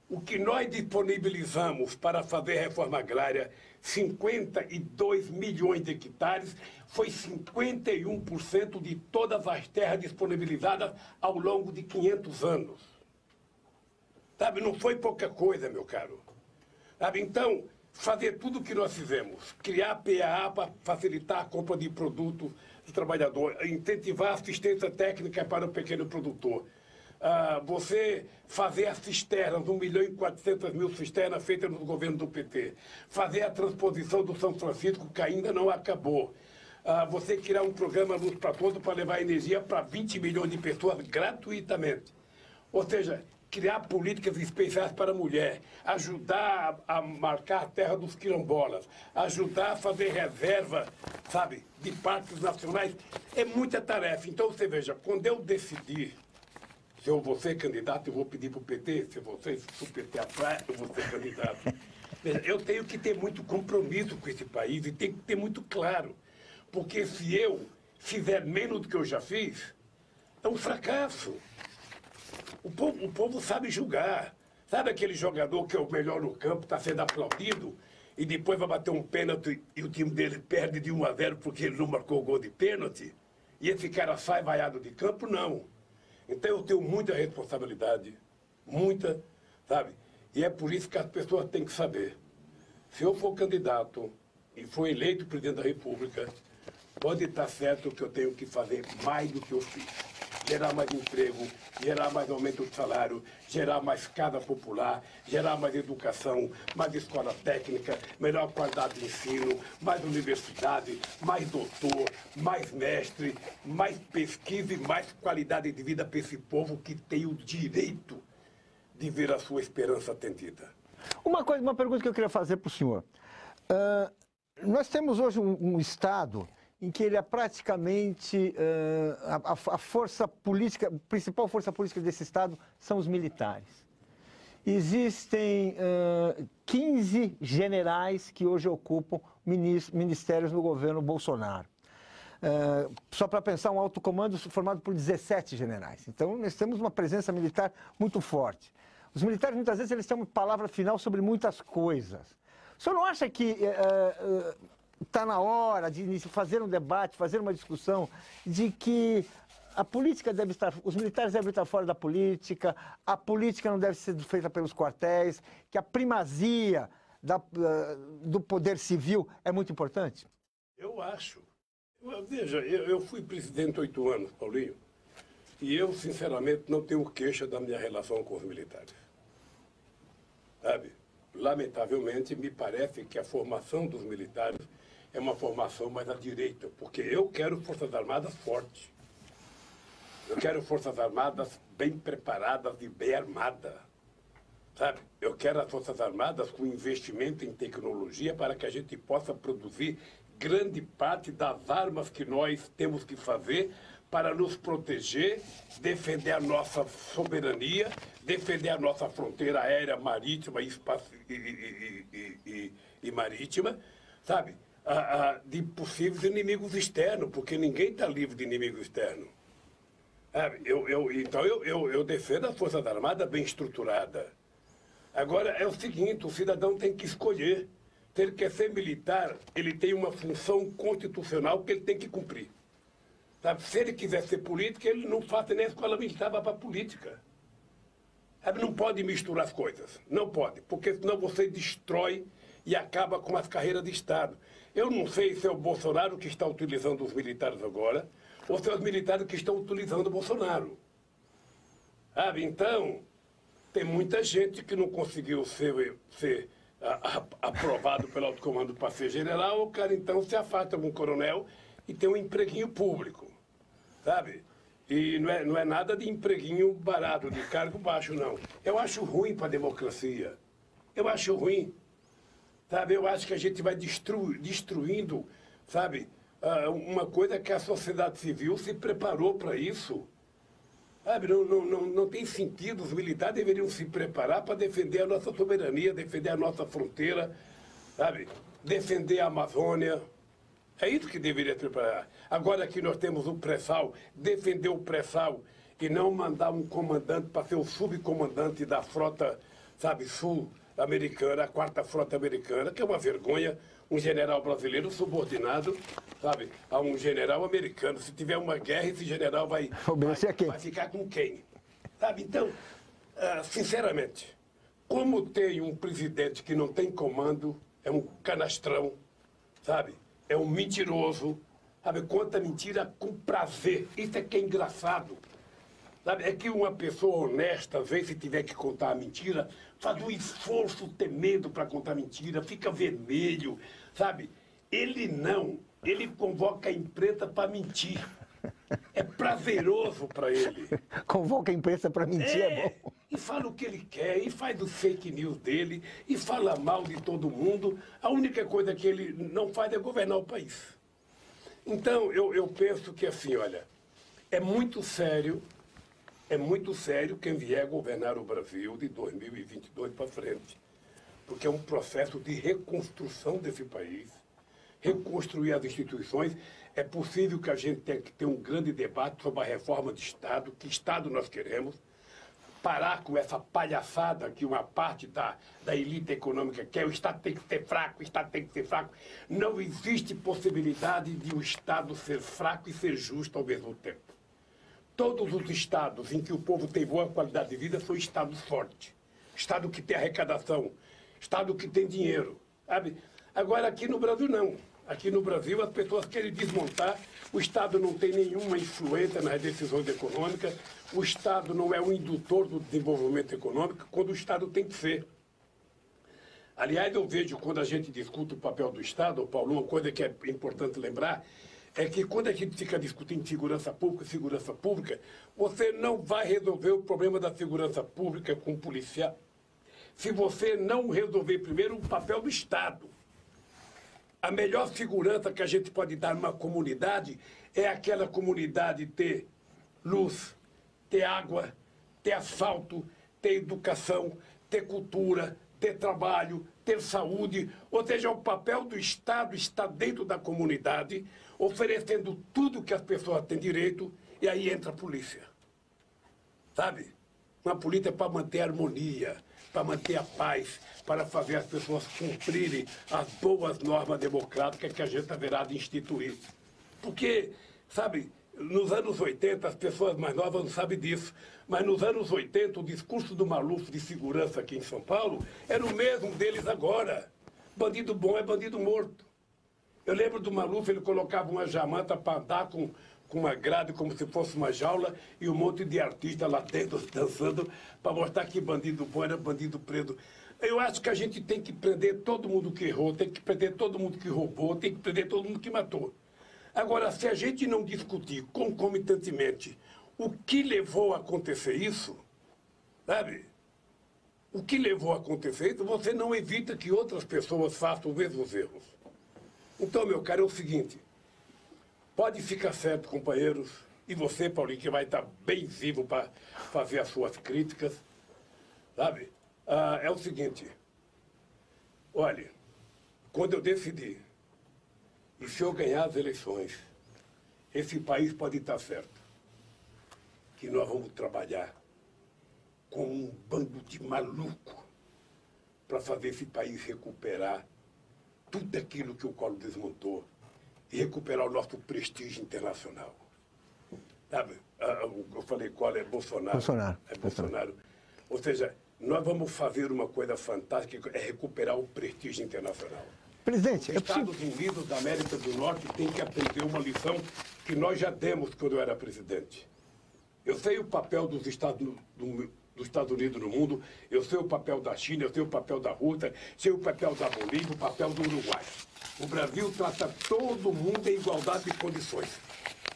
o que nós disponibilizamos para fazer reforma agrária, 52 milhões de hectares, foi 51% de todas as terras disponibilizadas ao longo de 500 anos. Sabe, não foi pouca coisa, meu caro. Sabe, então, fazer tudo o que nós fizemos, criar a PAA para facilitar a compra de produtos do trabalhador, incentivar a assistência técnica para o pequeno produtor. Você fazer as cisternas, 1.400.000 cisternas feitas no governo do PT. Fazer a transposição do São Francisco, que ainda não acabou. Você criar um programa Luz para Todos para levar energia para 20 milhões de pessoas gratuitamente. Ou seja, criar políticas especiais para a mulher, ajudar a marcar a terra dos quilombolas, ajudar a fazer reserva, sabe, de parques nacionais. É muita tarefa. Então, você veja, quando eu decidir, se eu vou ser candidato, eu vou pedir para o PT, se o PT atrai, eu vou ser candidato. Veja, eu tenho que ter muito compromisso com esse país e tenho que ter muito claro. Porque se eu fizer menos do que eu já fiz, é um fracasso. O povo sabe julgar. Sabe aquele jogador que é o melhor no campo, está sendo aplaudido, e depois vai bater um pênalti e o time dele perde de 1-0 porque ele não marcou o gol de pênalti? E esse cara sai vaiado de campo? Não. Então eu tenho muita responsabilidade. Muita, sabe? E é por isso que as pessoas têm que saber. Se eu for candidato e for eleito presidente da República, pode estar certo que eu tenho que fazer mais do que eu fiz. Gerar mais emprego, gerar mais aumento de salário, gerar mais casa popular, gerar mais educação, mais escola técnica, melhor qualidade de ensino, mais universidade, mais doutor, mais mestre, mais pesquisa e mais qualidade de vida para esse povo que tem o direito de ver a sua esperança atendida. Uma pergunta que eu queria fazer para o senhor. Nós temos hoje um Estado em que ele é praticamente a força política, a principal força política desse Estado são os militares. Existem 15 generais que hoje ocupam ministérios no governo Bolsonaro. Só para pensar, um alto comando formado por 17 generais. Então, nós temos uma presença militar muito forte. Os militares, muitas vezes, eles têm uma palavra final sobre muitas coisas. O senhor não acha que está na hora de fazer um debate, fazer uma discussão de que a política deve estar, os militares devem estar fora da política, a política não deve ser feita pelos quartéis, que a primazia do poder civil é muito importante? Eu acho. Veja, eu fui presidente 8 anos, Paulinho, e eu, sinceramente, não tenho queixa da minha relação com os militares. Sabe? Lamentavelmente, me parece que a formação dos militares é uma formação mais à direita, porque eu quero Forças Armadas fortes. Eu quero Forças Armadas bem preparadas e bem armadas. Sabe? Eu quero as Forças Armadas com investimento em tecnologia para que a gente possa produzir grande parte das armas que nós temos que fazer para nos proteger, defender a nossa soberania, defender a nossa fronteira aérea, marítima e marítima, sabe? De possíveis inimigos externos, porque ninguém está livre de inimigo externo. Então eu defendo as Forças Armadas bem estruturadas. Agora é o seguinte, o cidadão tem que escolher. Se ele quer ser militar, ele tem uma função constitucional que ele tem que cumprir. Sabe? Se ele quiser ser político, ele não faça nem a escola militar para a política. Sabe? Não pode misturar as coisas. Não pode, porque senão você destrói e acaba com as carreiras de Estado. Eu não sei se é o Bolsonaro que está utilizando os militares agora, ou se é os militares que estão utilizando o Bolsonaro. Sabe? Então, tem muita gente que não conseguiu ser aprovado pelo alto comando para ser general, o cara então se afasta de um coronel e tem um empreguinho público, sabe? E não é nada de empreguinho barato, de cargo baixo, não. Eu acho ruim para a democracia. Eu acho ruim. Sabe? Eu acho que a gente vai destruindo, sabe? Uma coisa que a sociedade civil se preparou para isso. Sabe? Não tem sentido. Os militares deveriam se preparar para defender a nossa soberania, defender a nossa fronteira, sabe? Defender a Amazônia. É isso que deveria preparar. Agora que nós temos o pré-sal, defender o pré-sal e não mandar um comandante para ser o subcomandante da frota, sabe, sul-americana, a 4ª Frota Americana, que é uma vergonha, um general brasileiro subordinado, sabe, a um general americano. Se tiver uma guerra, esse general vai ficar com quem? Sabe, então, sinceramente, como tem um presidente que não tem comando, é um canastrão, sabe? É um mentiroso, sabe? Conta mentira com prazer. Isso é que é engraçado. Sabe? É que uma pessoa honesta, às vezes, se tiver que contar a mentira, faz um esforço tremendo para contar mentira, fica vermelho, sabe? Ele não. Ele convoca a imprensa para mentir. É prazeroso para ele. Convoca a imprensa para mentir, é bom. E fala o que ele quer, e faz os fake news dele, e fala mal de todo mundo. A única coisa que ele não faz é governar o país. Então, eu penso que, assim, olha, é muito sério quem vier governar o Brasil de 2022 para frente. Porque é um processo de reconstrução desse país, reconstruir as instituições. É possível que a gente tenha que ter um grande debate sobre a reforma de Estado, que Estado nós queremos, parar com essa palhaçada que uma parte da elite econômica quer. O Estado tem que ser fraco, o Estado tem que ser fraco. Não existe possibilidade de o Estado ser fraco e ser justo ao mesmo tempo. Todos os estados em que o povo tem boa qualidade de vida são estados fortes. Estado que tem arrecadação, estado que tem dinheiro, sabe? Agora, aqui no Brasil, não. Aqui no Brasil, as pessoas querem desmontar. O Estado não tem nenhuma influência nas decisões econômicas. O Estado não é o indutor do desenvolvimento econômico, quando o Estado tem que ser. Aliás, eu vejo, quando a gente discute o papel do Estado, Paulo, uma coisa que é importante lembrar, é que quando a gente fica discutindo segurança pública, você não vai resolver o problema da segurança pública com o policial se você não resolver primeiro o papel do Estado. A melhor segurança que a gente pode dar numa comunidade é aquela comunidade ter luz, ter água, ter asfalto, ter educação, ter cultura, ter trabalho, ter saúde. Ou seja, o papel do Estado está dentro da comunidade, oferecendo tudo que as pessoas têm direito, e aí entra a polícia. Sabe? Uma polícia para manter a harmonia, para manter a paz, para fazer as pessoas cumprirem as boas normas democráticas que a gente haverá de instituir. Porque, sabe, nos anos 80, as pessoas mais novas não sabem disso, mas nos anos 80, o discurso do Maluf de segurança aqui em São Paulo era o mesmo deles agora. Bandido bom é bandido morto. Eu lembro do Maluf, ele colocava uma jamanta para andar com uma grade como se fosse uma jaula e um monte de artistas lá dentro dançando para mostrar que bandido bom era bandido preso. Eu acho que a gente tem que prender todo mundo que errou, tem que prender todo mundo que roubou, tem que prender todo mundo que matou. Agora, se a gente não discutir concomitantemente o que levou a acontecer isso, sabe? O que levou a acontecer isso, você não evita que outras pessoas façam os mesmos erros. Então, meu caro, é o seguinte, pode ficar certo, companheiros, e você, Paulinho, que vai estar bem vivo para fazer as suas críticas, sabe? É o seguinte, olha, quando eu decidi, e se eu ganhar as eleições, esse país pode estar certo, que nós vamos trabalhar com um bando de maluco para fazer esse país recuperar tudo aquilo que o Collor desmontou e recuperar o nosso prestígio internacional. Sabe? Eu falei Collor, é Bolsonaro. Bolsonaro. É Bolsonaro. Ou seja, nós vamos fazer uma coisa fantástica, é recuperar o prestígio internacional. Presidente, os Estados Unidos da América do Norte têm que aprender uma lição que nós já demos quando eu era presidente. Eu sei o papel dos Estados Unidos no mundo, eu sei o papel da China, eu sei o papel da Rússia, sei o papel da Bolívia, o papel do Uruguai. O Brasil trata todo mundo em igualdade de condições.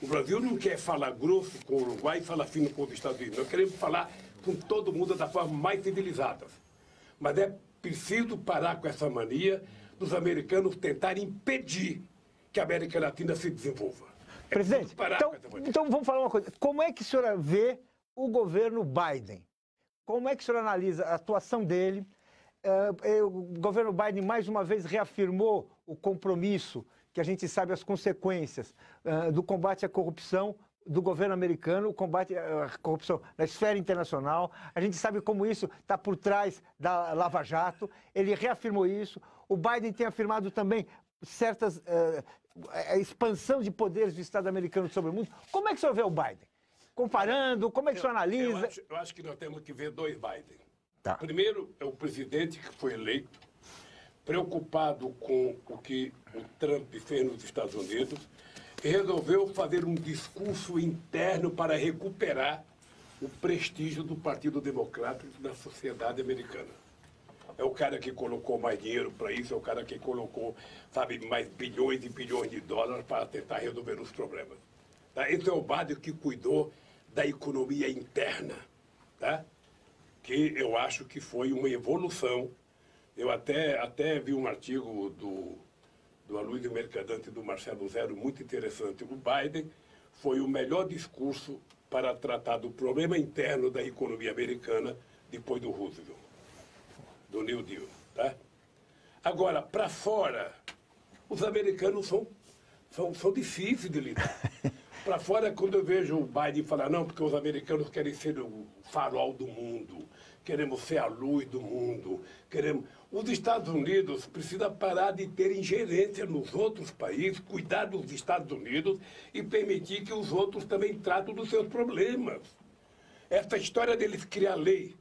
O Brasil não quer falar grosso com o Uruguai e falar fino com os Estados Unidos. Nós queremos falar com todo mundo da forma mais civilizada. Mas é preciso parar com essa mania dos americanos tentarem impedir que a América Latina se desenvolva. Presidente, então vamos falar uma coisa. Como é que o senhor vê o governo Biden? Como é que o senhor analisa a atuação dele? O governo Biden, mais uma vez, reafirmou o compromisso, que a gente sabe as consequências do combate à corrupção do governo americano, o combate à corrupção na esfera internacional. A gente sabe como isso está por trás da Lava Jato. Ele reafirmou isso. O Biden tem afirmado também certas a expansão de poderes do Estado americano sobre o mundo. Como é que o senhor vê o Biden? Comparando, como é que o senhor analisa? Eu acho que nós temos que ver dois Biden. Tá. Primeiro, é o presidente que foi eleito preocupado com o que o Trump fez nos Estados Unidos, resolveu fazer um discurso interno para recuperar o prestígio do Partido Democrata na sociedade americana. É o cara que colocou mais dinheiro para isso, é o cara que colocou, sabe, mais bilhões e bilhões de dólares para tentar resolver os problemas. Tá? Esse é o Biden que cuidou da economia interna, tá? Que eu acho que foi uma evolução. Eu até vi um artigo do Aloysio Mercadante e do Marcelo Zero muito interessante. O Biden foi o melhor discurso para tratar do problema interno da economia americana depois do Roosevelt, do New Deal. Tá? Agora, para fora, os americanos são difíceis de lidar. Para fora, quando eu vejo o Biden falar, não, porque os americanos querem ser o farol do mundo, queremos ser a luz do mundo, queremos... Os Estados Unidos precisam parar de ter ingerência nos outros países, cuidar dos Estados Unidos e permitir que os outros também tratem dos seus problemas. Essa história deles criar lei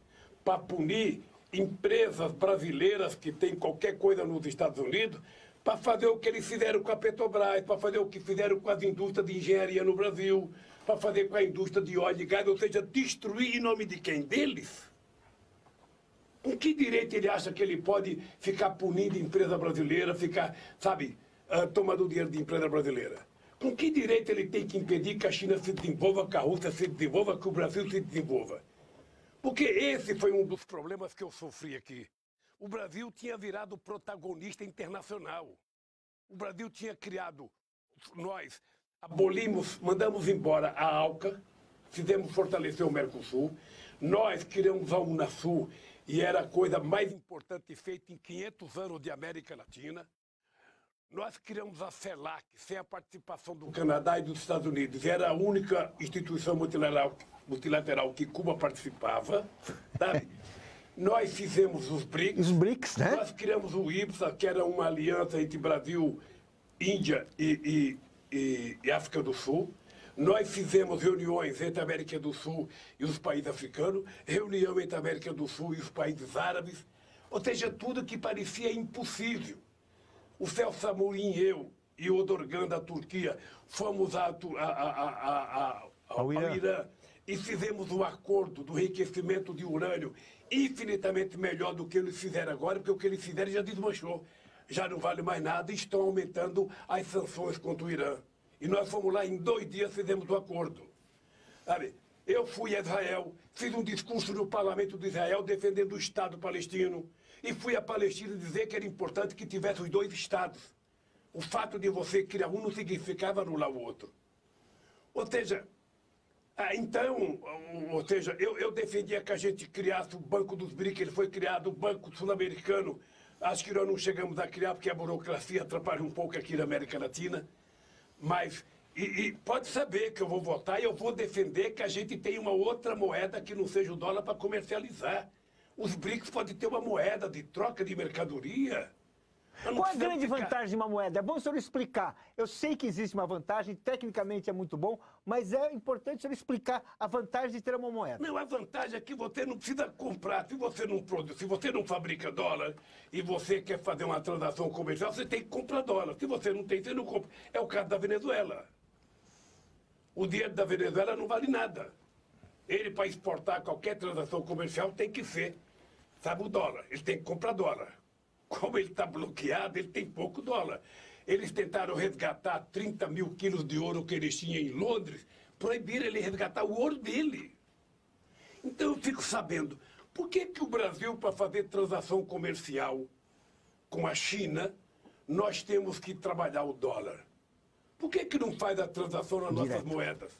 para punir empresas brasileiras que têm qualquer coisa nos Estados Unidos, para fazer o que eles fizeram com a Petrobras, para fazer o que fizeram com as indústrias de engenharia no Brasil, para fazer com a indústria de óleo e gás, ou seja, destruir em nome de quem? Deles? Com que direito ele acha que ele pode ficar punindo empresa brasileira, ficar, sabe, tomando dinheiro de empresa brasileira? Com que direito ele tem que impedir que a China se desenvolva, que a Rússia se desenvolva, que o Brasil se desenvolva? Porque esse foi um dos problemas que eu sofri aqui. O Brasil tinha virado protagonista internacional. O Brasil tinha criado, nós abolimos, mandamos embora a ALCA, fizemos fortalecer o Mercosul, nós criamos a Unasul, e era a coisa mais importante feita em 500 anos de América Latina. Nós criamos a CELAC, sem a participação do Canadá e dos Estados Unidos. Era a única instituição multilateral que Cuba participava, sabe? Nós fizemos os BRICS. Os BRICS, né? Nós criamos o IPSA, que era uma aliança entre Brasil, Índia e África do Sul. Nós fizemos reuniões entre a América do Sul e os países africanos, reunião entre a América do Sul e os países árabes, ou seja, tudo que parecia impossível. O Celso Amorim, eu e o Odorgan da Turquia fomos ao Irã e fizemos um acordo do enriquecimento de urânio infinitamente melhor do que eles fizeram agora, porque o que eles fizeram já desmanchou, já não vale mais nada e estão aumentando as sanções contra o Irã. E nós fomos lá, em 2 dias fizemos o acordo. Sabe? Eu fui a Israel, fiz um discurso no parlamento de Israel defendendo o Estado palestino. E fui a Palestina dizer que era importante que tivesse os 2 estados. O fato de você criar um não significava anular o outro. Ou seja, eu defendia que a gente criasse o Banco dos BRICS, ele foi criado, o Banco Sul-Americano. Acho que nós não chegamos a criar porque a burocracia atrapalha um pouco aqui na América Latina. Mas, pode saber que eu vou votar e eu vou defender que a gente tenha uma outra moeda que não seja o dólar para comercializar. Os BRICS podem ter uma moeda de troca de mercadoria. Qual a grande vantagem de uma moeda? É bom o senhor explicar. Eu sei que existe uma vantagem, tecnicamente é muito bom, mas é importante o senhor explicar a vantagem de ter uma moeda. Não, a vantagem é que você não precisa comprar. Se você não produz, se você não fabrica dólar e você quer fazer uma transação comercial, você tem que comprar dólar. Se você não tem, você não compra. É o caso da Venezuela. O dinheiro da Venezuela não vale nada. Ele, para exportar qualquer transação comercial, tem que ser, sabe, o dólar. Ele tem que comprar dólar. Como ele está bloqueado, ele tem pouco dólar. Eles tentaram resgatar 30 mil quilos de ouro que eles tinham em Londres, proibiram ele resgatar o ouro dele. Então eu fico sabendo, por que o Brasil, para fazer transação comercial com a China, nós temos que trabalhar o dólar? Por que não faz a transação nas nossas moedas?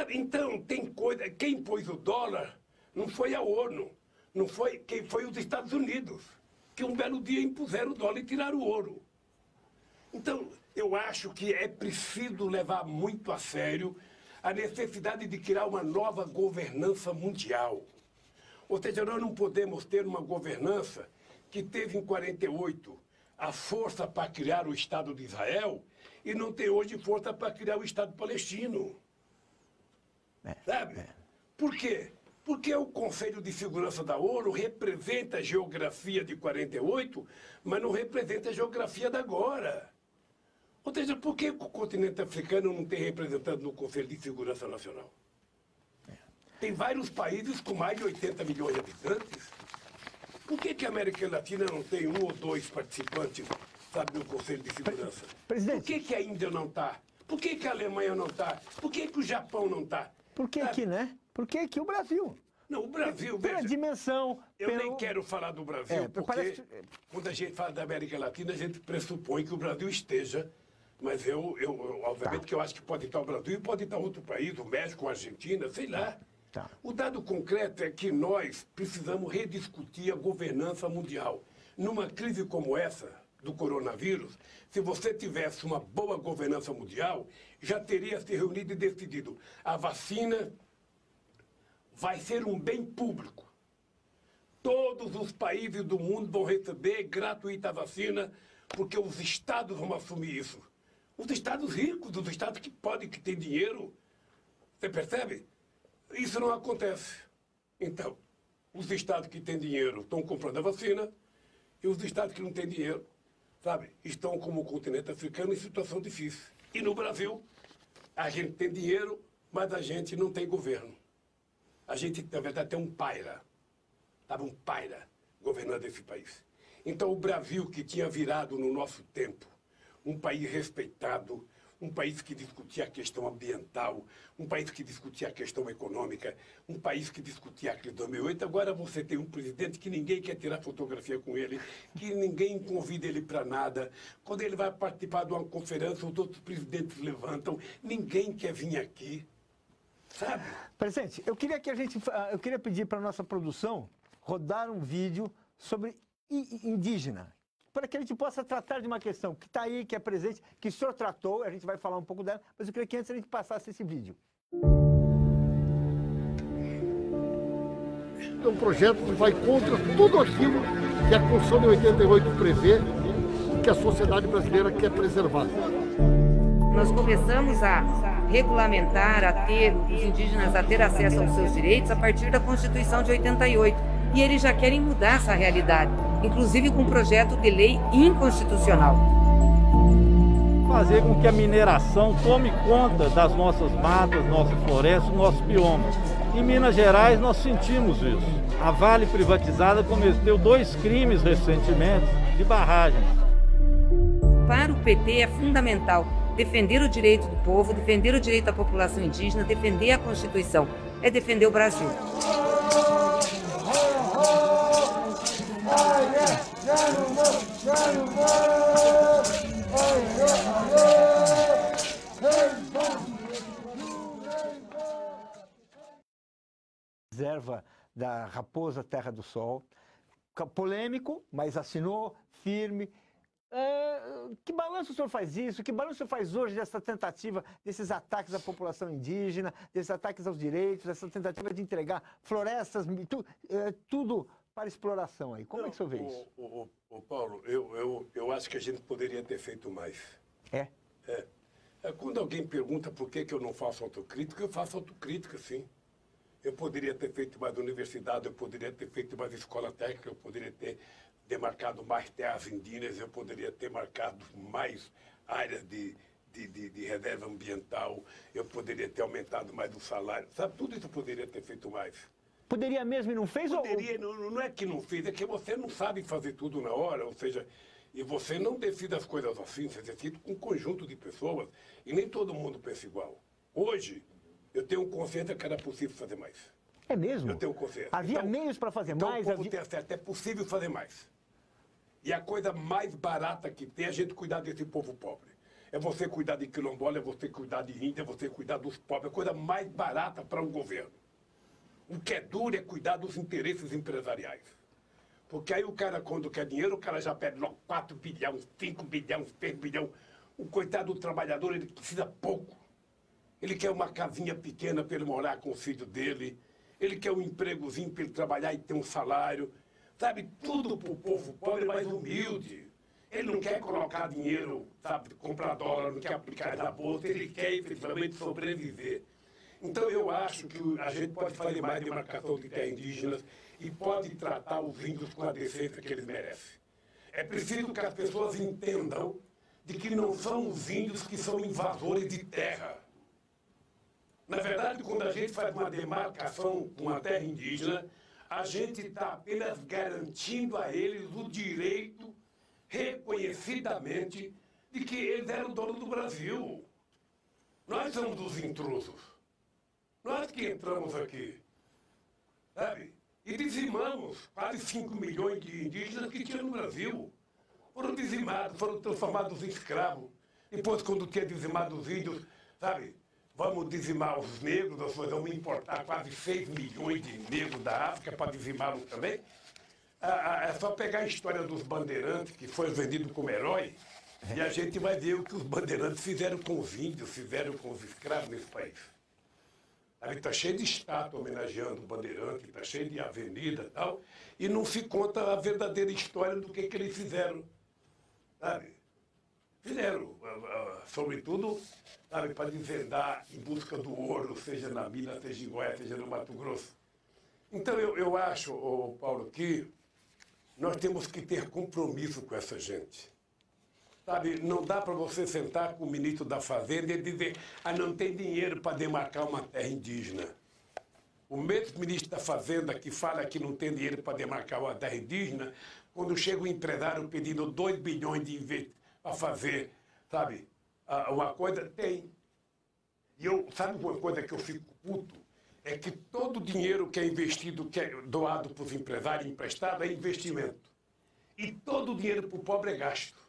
Então, tem coisa... Quem pôs o dólar não foi a ONU. Não foi quem foi os Estados Unidos, que um belo dia impuseram o dólar e tiraram o ouro. Então, eu acho que é preciso levar muito a sério a necessidade de criar uma nova governança mundial. Ou seja, nós não podemos ter uma governança que teve em 48 a força para criar o Estado de Israel e não tem hoje força para criar o Estado palestino. Sabe? Por quê? Porque o Conselho de Segurança da ONU representa a geografia de 48, mas não representa a geografia da agora. Ou seja, por que o continente africano não tem representante no Conselho de Segurança Nacional? Tem vários países com mais de 80 milhões de habitantes. Por que a América Latina não tem 1 ou 2 participantes, sabe, no Conselho de Segurança? Presidente. Por que a Índia não está? Por que a Alemanha não está? Por que o Japão não está? Por que aqui, né? Por que aqui o Brasil? Não, o Brasil, pela veja, dimensão. eu nem quero falar do Brasil, porque quando a gente fala da América Latina, a gente pressupõe que o Brasil esteja, mas obviamente que eu acho que pode estar o Brasil e pode estar outro país, o México, a Argentina, sei lá. Tá. O dado concreto é que nós precisamos rediscutir a governança mundial. Numa crise como essa, do coronavírus, se você tivesse uma boa governança mundial, já teria se reunido e decidido. A vacina vai ser um bem público. Todos os países do mundo vão receber gratuita a vacina, porque os estados vão assumir isso. Os estados ricos, os estados que podem, que têm dinheiro. Você percebe? Isso não acontece. Então, os estados que têm dinheiro estão comprando a vacina e os estados que não têm dinheiro, sabe, estão como o continente africano em situação difícil. E no Brasil, a gente tem dinheiro, mas a gente não tem governo. A gente, na verdade, tem um paira. Sabe, um paira governando esse país. Então, o Brasil, que tinha virado no nosso tempo um país respeitado, um país que discutia a questão ambiental, um país que discutia a questão econômica, um país que discutia a crise de 2008. Agora você tem um presidente que ninguém quer tirar fotografia com ele, que ninguém convida ele para nada. Quando ele vai participar de uma conferência, os outros presidentes levantam, ninguém quer vir aqui, sabe? Presidente, eu queria pedir para a nossa produção rodar um vídeo sobre indígena, para que a gente possa tratar de uma questão que está aí, que é presente, que o senhor tratou, a gente vai falar um pouco dela, mas eu queria que antes a gente passasse esse vídeo. É um projeto que vai contra tudo aquilo que a Constituição de 88 prevê, que a sociedade brasileira quer preservar. Nós começamos a regulamentar, a ter os indígenas a ter acesso aos seus direitos a partir da Constituição de 88. E eles já querem mudar essa realidade, inclusive com um projeto de lei inconstitucional. Fazer com que a mineração tome conta das nossas matas, nossas florestas, nossos biomas. Em Minas Gerais nós sentimos isso. A Vale privatizada cometeu 2 crimes recentemente de barragens. Para o PT é fundamental defender o direito do povo, defender o direito da população indígena, defender a Constituição. É defender o Brasil. Reserva da Raposa Terra do Sol, polêmico, mas assinou, firme. Que balanço o senhor faz isso? Que balanço o senhor faz hoje dessa tentativa, desses ataques à população indígena, desses ataques aos direitos, dessa tentativa de entregar florestas, tudo para exploração aí? Como é que o senhor vê isso? Paulo, eu acho que a gente poderia ter feito mais. É? Quando alguém pergunta por que eu não faço autocrítica, eu faço autocrítica, sim. Eu poderia ter feito mais universidade, eu poderia ter feito mais escola técnica, eu poderia ter demarcado mais terras indígenas, eu poderia ter marcado mais áreas de reserva ambiental, eu poderia ter aumentado mais o salário, sabe? Tudo isso eu poderia ter feito mais. Poderia mesmo e não fez? Poderia, não é que não fez, é que você não sabe fazer tudo na hora, ou seja, e você não decide as coisas assim, você decide com um conjunto de pessoas, e nem todo mundo pensa igual. Hoje, eu tenho consciência que era possível fazer mais. É mesmo? Eu tenho consciência. Havia meios para fazer mais? O povo tem certo, é possível fazer mais. E a coisa mais barata que tem é a gente cuidar desse povo pobre. É você cuidar de quilombola, é você cuidar de índia, é você cuidar dos pobres. É a coisa mais barata para um governo. O que é duro é cuidar dos interesses empresariais. Porque aí o cara, quando quer dinheiro, o cara já pede logo 4 bilhões, 5 bilhões, 6 bilhões. O coitado do trabalhador, ele precisa pouco. Ele quer uma casinha pequena para ele morar com o filho dele. Ele quer um empregozinho para ele trabalhar e ter um salário. Sabe, tudo para o povo pobre, mais humilde. Ele não quer colocar dinheiro, sabe, comprar dólar, não quer aplicar na bolsa. Ele quer efetivamente sobreviver. Então, eu acho que a gente pode fazer mais demarcação de terras indígenas e pode tratar os índios com a decência que eles merecem. É preciso que as pessoas entendam de que não são os índios que são invasores de terra. Na verdade, quando a gente faz uma demarcação com a terra indígena, a gente está apenas garantindo a eles o direito, reconhecidamente, de que eles eram donos do Brasil. Nós somos os intrusos. Nós que entramos aqui, sabe? E dizimamos quase 5 milhões de indígenas que tinha no Brasil. Foram dizimados, foram transformados em escravos. Depois, quando tinha dizimado os índios, sabe? Vamos dizimar os negros, nós vamos importar quase 6 milhões de negros da África para dizimá-los também. É só pegar a história dos bandeirantes, que foi vendido como herói, e a gente vai ver o que os bandeirantes fizeram com os índios, fizeram com os escravos nesse país. Está cheio de estátua homenageando o bandeirante, está cheio de avenida e tal, e não se conta a verdadeira história do que eles fizeram. Sabe? Fizeram, sobretudo, sabe, para desvendar em busca do ouro, seja na Minas, seja em Goiás, seja no Mato Grosso. Então, eu acho, Paulo, que nós temos que ter compromisso com essa gente. Sabe, não dá para você sentar com o ministro da Fazenda e dizer não tem dinheiro para demarcar uma terra indígena. O mesmo ministro da Fazenda que fala que não tem dinheiro para demarcar uma terra indígena, quando chega o empresário pedindo 2 bilhões de investimento para fazer, sabe, uma coisa, tem. E sabe uma coisa que eu fico puto? É que todo o dinheiro que é investido, que é doado para os empresários, emprestado, é investimento. E todo o dinheiro para o pobre é gasto.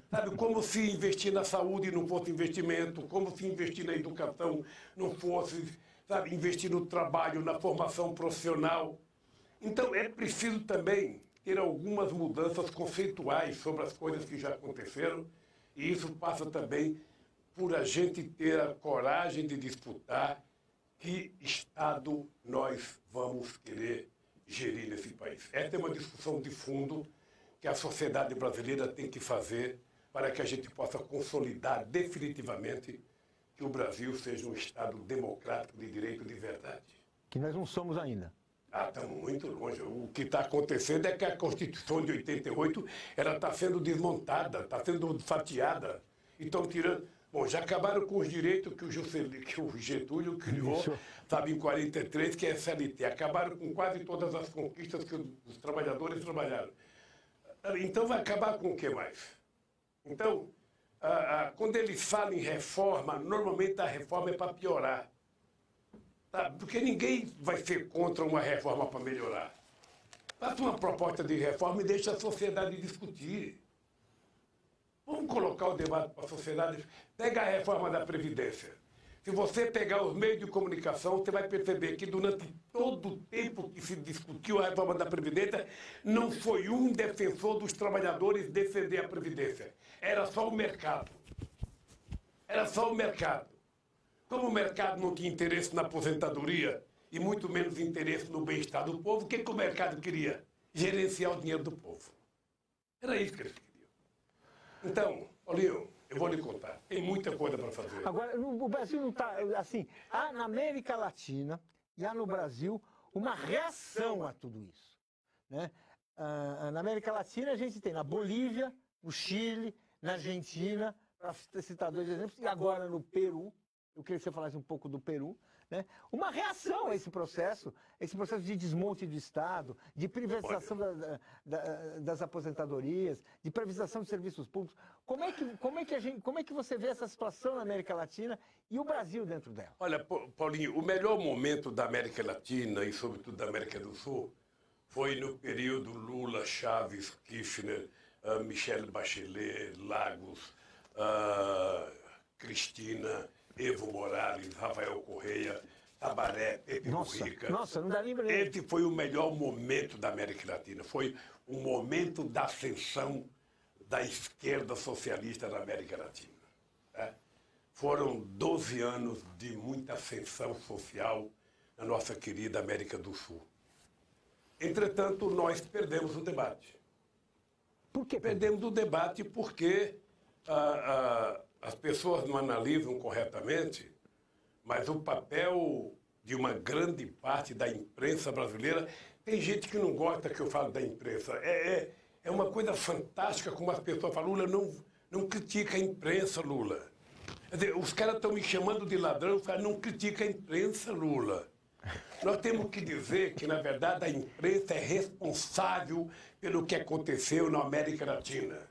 Sabe, como se investir na saúde não fosse investimento, como se investir na educação não fosse, sabe, investir no trabalho, na formação profissional. Então, é preciso também ter algumas mudanças conceituais sobre as coisas que já aconteceram, e isso passa também por a gente ter a coragem de disputar que Estado nós vamos querer gerir nesse país. Essa é uma discussão de fundo que a sociedade brasileira tem que fazer para que a gente possa consolidar definitivamente que o Brasil seja um Estado democrático de direito de verdade. Que nós não somos ainda. Estamos muito longe. O que está acontecendo é que a Constituição de 88 ela está sendo desmontada, está sendo fatiada. E estão tirando... Bom, já acabaram com os direitos que o Getúlio criou, sabe, em 43, que é a CLT. Acabaram com quase todas as conquistas que os trabalhadores trabalharam. Então vai acabar com o que mais? Então, quando eles falam em reforma, normalmente a reforma é para piorar. Tá? Porque ninguém vai ser contra uma reforma para melhorar. Faça uma proposta de reforma e deixe a sociedade discutir. Vamos colocar o debate para a sociedade. Pega a reforma da Previdência. Se você pegar os meios de comunicação, você vai perceber que durante todo o tempo que se discutiu a reforma da Previdência, não foi um defensor dos trabalhadores defender a Previdência. Era só o mercado. Era só o mercado. Como o mercado não tinha interesse na aposentadoria e muito menos interesse no bem-estar do povo, o que o mercado queria? Gerenciar o dinheiro do povo. Era isso que eles queriam. Então, Paulinho, eu vou lhe contar. Tem muita coisa para fazer. Agora, o Brasil não está... Assim, há na América Latina e há no Brasil uma reação a tudo isso. Né? Na América Latina a gente tem na Bolívia, no Chile, na Argentina, para citar 2 exemplos, e agora no Peru. Eu queria que você falasse um pouco do Peru. Né? Uma reação a esse processo de desmonte do Estado, de privatização das aposentadorias, de privatização de serviços públicos. Como é que você vê essa situação na América Latina e o Brasil dentro dela? Olha, Paulinho, o melhor momento da América Latina e, sobretudo, da América do Sul foi no período Lula, Chaves, Kirchner, Michelle Bachelet, Lagos, Cristina, Evo Morales, Rafael Correia, Tabaré, Pepe Mujica. Nossa, não dá nem pra... Esse foi o melhor momento da América Latina. Foi o momento da ascensão da esquerda socialista na América Latina. Né? Foram 12 anos de muita ascensão social na nossa querida América do Sul. Entretanto, nós perdemos o debate. Por que perdemos o debate? Porque as pessoas não analisam corretamente mas o papel de uma grande parte da imprensa brasileira, tem gente que não gosta que eu falo da imprensa. É uma coisa fantástica como as pessoas falam, Lula não critica a imprensa, Lula. Quer dizer, os caras estão me chamando de ladrão, os caras não criticam a imprensa, Lula. Nós temos que dizer que, na verdade, a imprensa é responsável pelo que aconteceu na América Latina.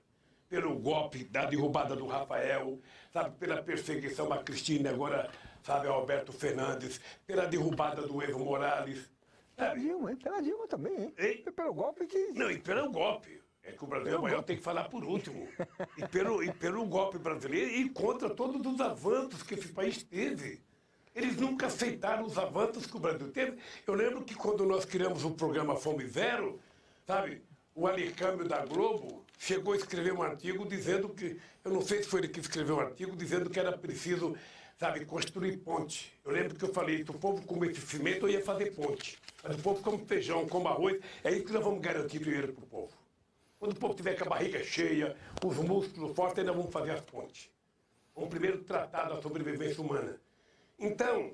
Pelo golpe da derrubada do Rafael, sabe, pela perseguição a Cristina, agora, sabe, ao Alberto Fernandes, pela derrubada do Evo Morales. Pela Dilma também, hein? Pelo golpe que... Não, e pelo golpe. É que o Brasil é maior, tem que falar por último. E pelo golpe brasileiro e contra todos os avanços que esse país teve. Eles nunca aceitaram os avanços que o Brasil teve. Eu lembro que quando nós criamos o programa Fome Zero, sabe, o Alicâmbio da Globo chegou a escrever um artigo dizendo que, eu não sei se foi ele que escreveu um artigo, dizendo que era preciso, sabe, construir ponte. Eu lembro que eu falei, se o povo comesse cimento, eu ia fazer ponte. Mas o povo come feijão, come arroz, é isso que nós vamos garantir primeiro para o povo. Quando o povo tiver com a barriga cheia, os músculos fortes, ainda vamos fazer as pontes. Vamos primeiro tratar da sobrevivência humana. Então,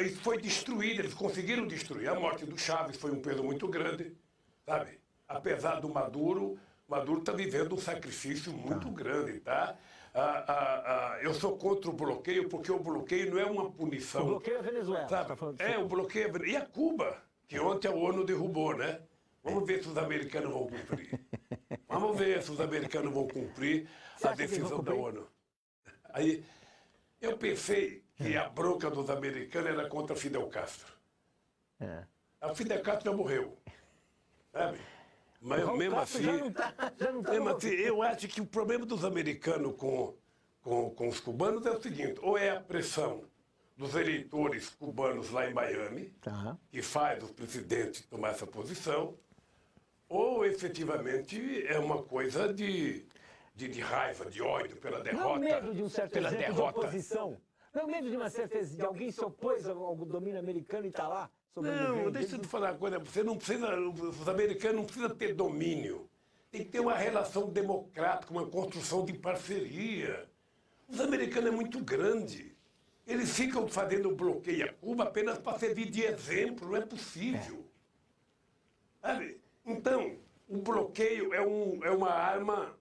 isso foi destruído, eles conseguiram destruir. A morte do Chaves foi um peso muito grande, sabe? Apesar do Maduro está vivendo um sacrifício muito grande, tá? Eu sou contra o bloqueio, porque o bloqueio não é uma punição. O bloqueio é a Venezuela. Sabe? O bloqueio é a Venezuela. E a Cuba, que ontem a ONU derrubou, né? Vamos ver se os americanos vão cumprir. Vamos ver se os americanos vão cumprir a decisão da ONU. Aí, eu pensei que a bronca dos americanos era contra Fidel Castro. A Fidel Castro já morreu, sabe? Mas mesmo assim, eu acho que o problema dos americanos com os cubanos é o seguinte, ou é a pressão dos eleitores cubanos lá em Miami, que faz os presidentes tomar essa posição, ou efetivamente é uma coisa de raiva, de ódio pela derrota. Não medo de um certo exemplo de oposição. Não medo de uma certa de alguém se opôs ao domínio americano e está lá. Não, deixa eu te falar uma coisa. Os americanos não precisam ter domínio. Tem que ter uma relação democrática, uma construção de parceria. Os americanos é muito grande. Eles ficam fazendo bloqueio a Cuba apenas para servir de exemplo. Não é possível. Sabe? Então, o bloqueio é uma arma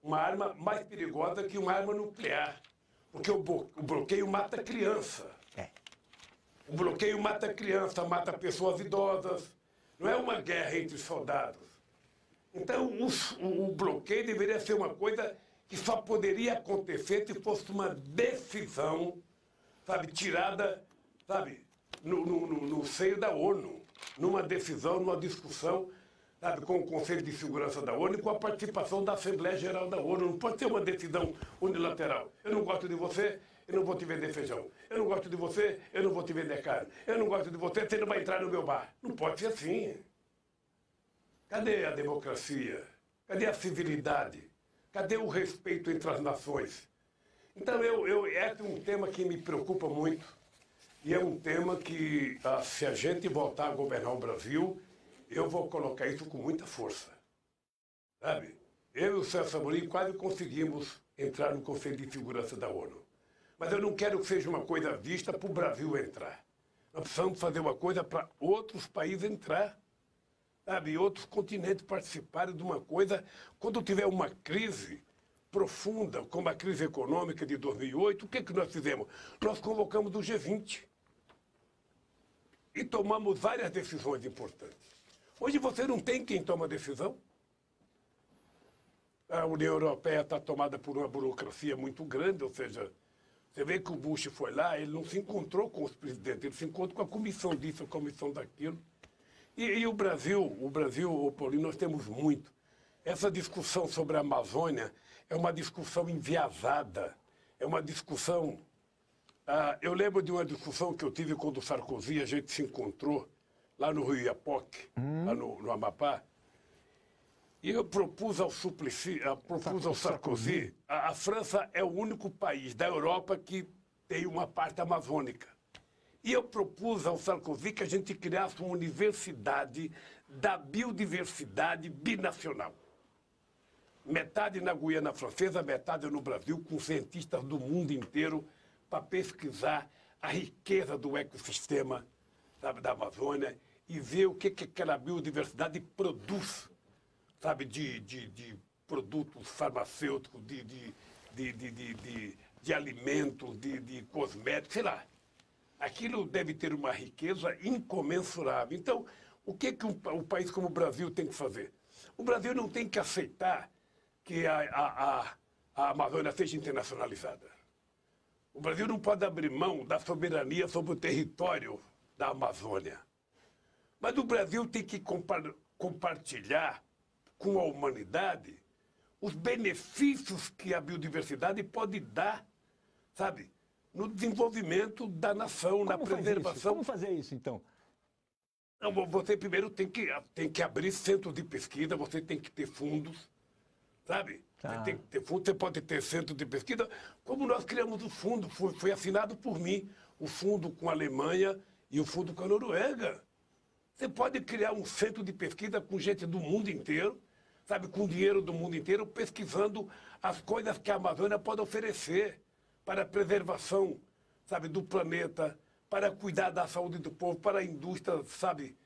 mais perigosa que uma arma nuclear. Porque o bloqueio mata criança. O bloqueio mata criança, mata pessoas idosas. Não é uma guerra entre soldados. Então, o bloqueio deveria ser uma coisa que só poderia acontecer se fosse uma decisão, sabe, tirada, sabe, no seio da ONU. Numa decisão, numa discussão, sabe, com o Conselho de Segurança da ONU e com a participação da Assembleia Geral da ONU. Não pode ser uma decisão unilateral. Eu não gosto de você, eu não vou te vender feijão. Eu não gosto de você, eu não vou te vender carne. Eu não gosto de você, você não vai entrar no meu bar. Não pode ser assim. Cadê a democracia? Cadê a civilidade? Cadê o respeito entre as nações? Então, esse é um tema que me preocupa muito. E é um tema que, se a gente voltar a governar o Brasil, eu vou colocar isso com muita força. Sabe? Eu e o Celso Amorim quase conseguimos entrar no Conselho de Segurança da ONU. Mas eu não quero que seja uma coisa vista para o Brasil entrar. Nós precisamos fazer uma coisa para outros países entrar. Sabe? Outros continentes participarem de uma coisa. Quando tiver uma crise profunda, como a crise econômica de 2008, o que nós fizemos? Nós convocamos o G20 e tomamos várias decisões importantes. Hoje você não tem quem toma decisão. A União Europeia está tomada por uma burocracia muito grande, ou seja, você vê que o Bush foi lá, ele não se encontrou com os presidentes, ele se encontrou com a comissão disso, a comissão daquilo. E o Brasil, Paulinho, nós temos muito. Essa discussão sobre a Amazônia é uma discussão enviesada, é uma discussão... eu lembro de uma discussão que eu tive quando o Sarkozy, a gente se encontrou lá no Rio Iapoque, lá no Amapá, e eu propus ao Sarkozy, a França é o único país da Europa que tem uma parte amazônica. E eu propus ao Sarkozy que a gente criasse uma universidade da biodiversidade binacional. Metade na Guiana Francesa, metade no Brasil, com cientistas do mundo inteiro, para pesquisar a riqueza do ecossistema, sabe, da Amazônia e ver o que aquela biodiversidade produz, sabe, de produtos farmacêuticos, de alimentos, de cosméticos, sei lá. Aquilo deve ter uma riqueza incomensurável. Então, o que um país como o Brasil tem que fazer? O Brasil não tem que aceitar que a Amazônia seja internacionalizada. O Brasil não pode abrir mão da soberania sobre o território da Amazônia. Mas o Brasil tem que compartilhar com a humanidade os benefícios que a biodiversidade pode dar, sabe, no desenvolvimento da nação, na preservação. Como fazer isso, então? Não, você primeiro tem que abrir centros de pesquisa, você tem que ter fundos, sabe? Você tem que ter fundo, você pode ter centro de pesquisa, como nós criamos o fundo, foi assinado por mim, o fundo com a Alemanha e o fundo com a Noruega. Você pode criar um centro de pesquisa com gente do mundo inteiro, sabe, com dinheiro do mundo inteiro, pesquisando as coisas que a Amazônia pode oferecer para a preservação, sabe, do planeta, para cuidar da saúde do povo, para a indústria, sabe,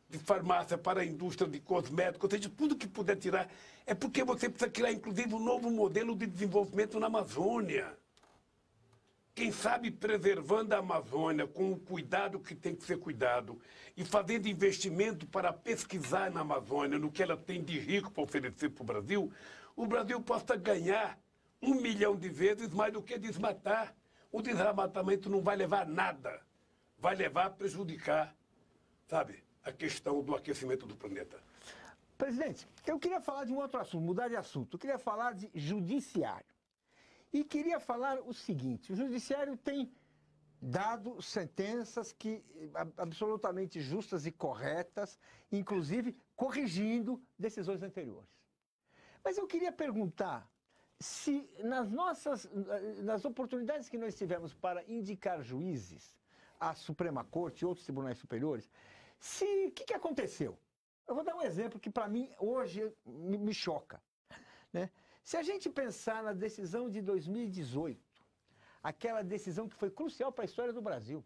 de farmácia, para a indústria de cosméticos, ou seja, tudo que puder tirar. É porque você precisa criar, inclusive, um novo modelo de desenvolvimento na Amazônia. Quem sabe preservando a Amazônia com o cuidado que tem que ser cuidado e fazendo investimento para pesquisar na Amazônia, no que ela tem de rico para oferecer para o Brasil possa ganhar 1 milhão de vezes mais do que desmatar. O desmatamento não vai levar a nada, vai levar a prejudicar, sabe, a questão do aquecimento do planeta. Presidente, eu queria falar de um outro assunto, mudar de assunto. Eu queria falar de judiciário. E queria falar o seguinte, o judiciário tem dado sentenças que absolutamente justas e corretas, inclusive corrigindo decisões anteriores. Mas eu queria perguntar se nas oportunidades que nós tivemos para indicar juízes à Suprema Corte e outros tribunais superiores, o que aconteceu? Eu vou dar um exemplo que para mim hoje me choca, né? Se a gente pensar na decisão de 2018, aquela decisão que foi crucial para a história do Brasil,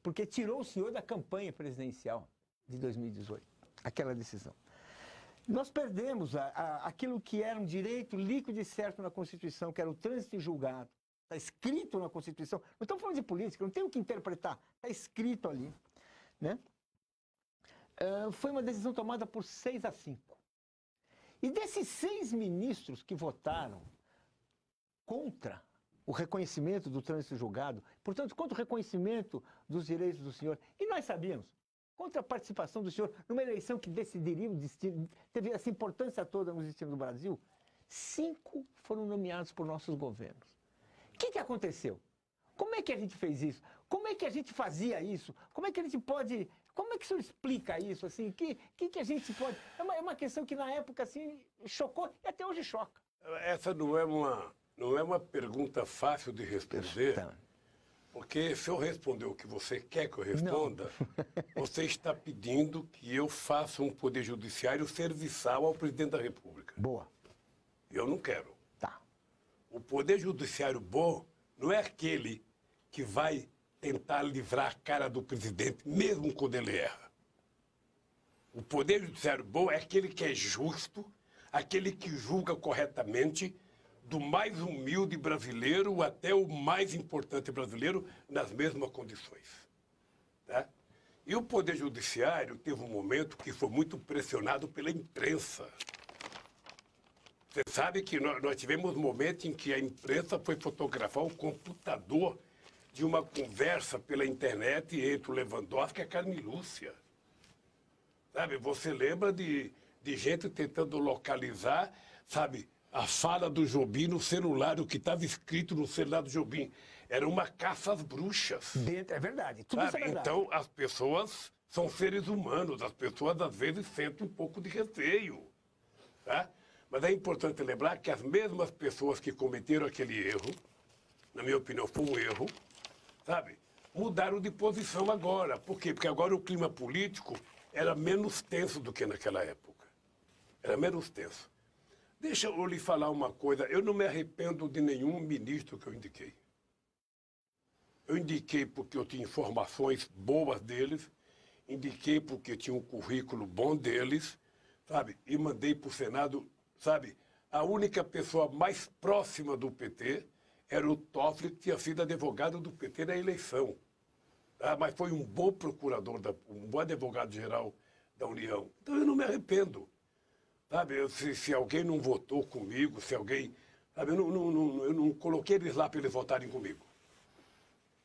porque tirou o senhor da campanha presidencial de 2018, aquela decisão. Nós perdemos aquilo que era um direito líquido e certo na Constituição, que era o trânsito em julgado. Está escrito na Constituição. Não estamos falando de política, não tem o que interpretar. Está escrito ali, né? Foi uma decisão tomada por 6-5. E desses 6 ministros que votaram contra o reconhecimento do trânsito julgado, portanto, contra o reconhecimento dos direitos do senhor, e nós sabíamos, contra a participação do senhor numa eleição que decidiria o destino, teve essa importância toda no destino do Brasil, 5 foram nomeados por nossos governos. O que aconteceu? Como é que a gente fez isso? Como é que a gente fazia isso? Como é que a gente pode... Como é que o senhor explica isso? Assim, que a gente pode... É uma questão que na época assim, chocou e até hoje choca. Essa não é uma pergunta fácil de responder, porque se eu responder o que você quer que eu responda, você está pedindo que eu faça um poder judiciário serviçal ao presidente da República. Boa. Eu não quero. Tá. O poder judiciário bom não é aquele que vai tentar livrar a cara do presidente, mesmo quando ele erra. O poder judiciário bom é aquele que é justo, aquele que julga corretamente, do mais humilde brasileiro até o mais importante brasileiro, nas mesmas condições. Tá? E o poder judiciário teve um momento que foi muito pressionado pela imprensa. Você sabe que nós tivemos um momento em que a imprensa foi fotografar o computador de uma conversa pela internet entre o Lewandowski e a Carmen Lúcia. Sabe, você lembra de gente tentando localizar, sabe, a fala do Jobim no celular, o que estava escrito no celular do Jobim. Era uma caça às bruxas. É verdade, tudo isso é verdade. Então, as pessoas são seres humanos, as pessoas às vezes sentem um pouco de receio. Tá? Mas é importante lembrar que as mesmas pessoas que cometeram aquele erro, na minha opinião, foi um erro, sabe, mudaram de posição agora. Por quê? Porque agora o clima político era menos tenso do que naquela época. Era menos tenso. Deixa eu lhe falar uma coisa. Eu não me arrependo de nenhum ministro que eu indiquei. Eu indiquei porque eu tinha informações boas deles, indiquei porque tinha um currículo bom deles, sabe? E mandei para o Senado, sabe? A única pessoa mais próxima do PT era o Toffoli, que tinha sido advogado do PT na eleição. Tá? Mas foi um bom procurador, um bom advogado-geral da União. Então eu não me arrependo. Sabe? Se alguém não votou comigo, se alguém... Sabe? Eu não coloquei eles lá para eles votarem comigo.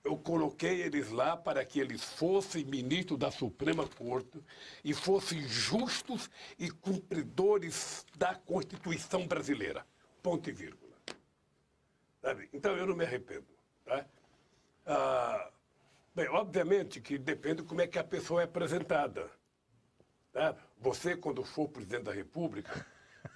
Eu coloquei eles lá para que eles fossem ministros da Suprema Corte e fossem justos e cumpridores da Constituição brasileira. Ponto e vírgula. Sabe? Então, eu não me arrependo. Tá? Bem, obviamente que depende de como é que a pessoa é apresentada. Tá? Você, quando for presidente da República,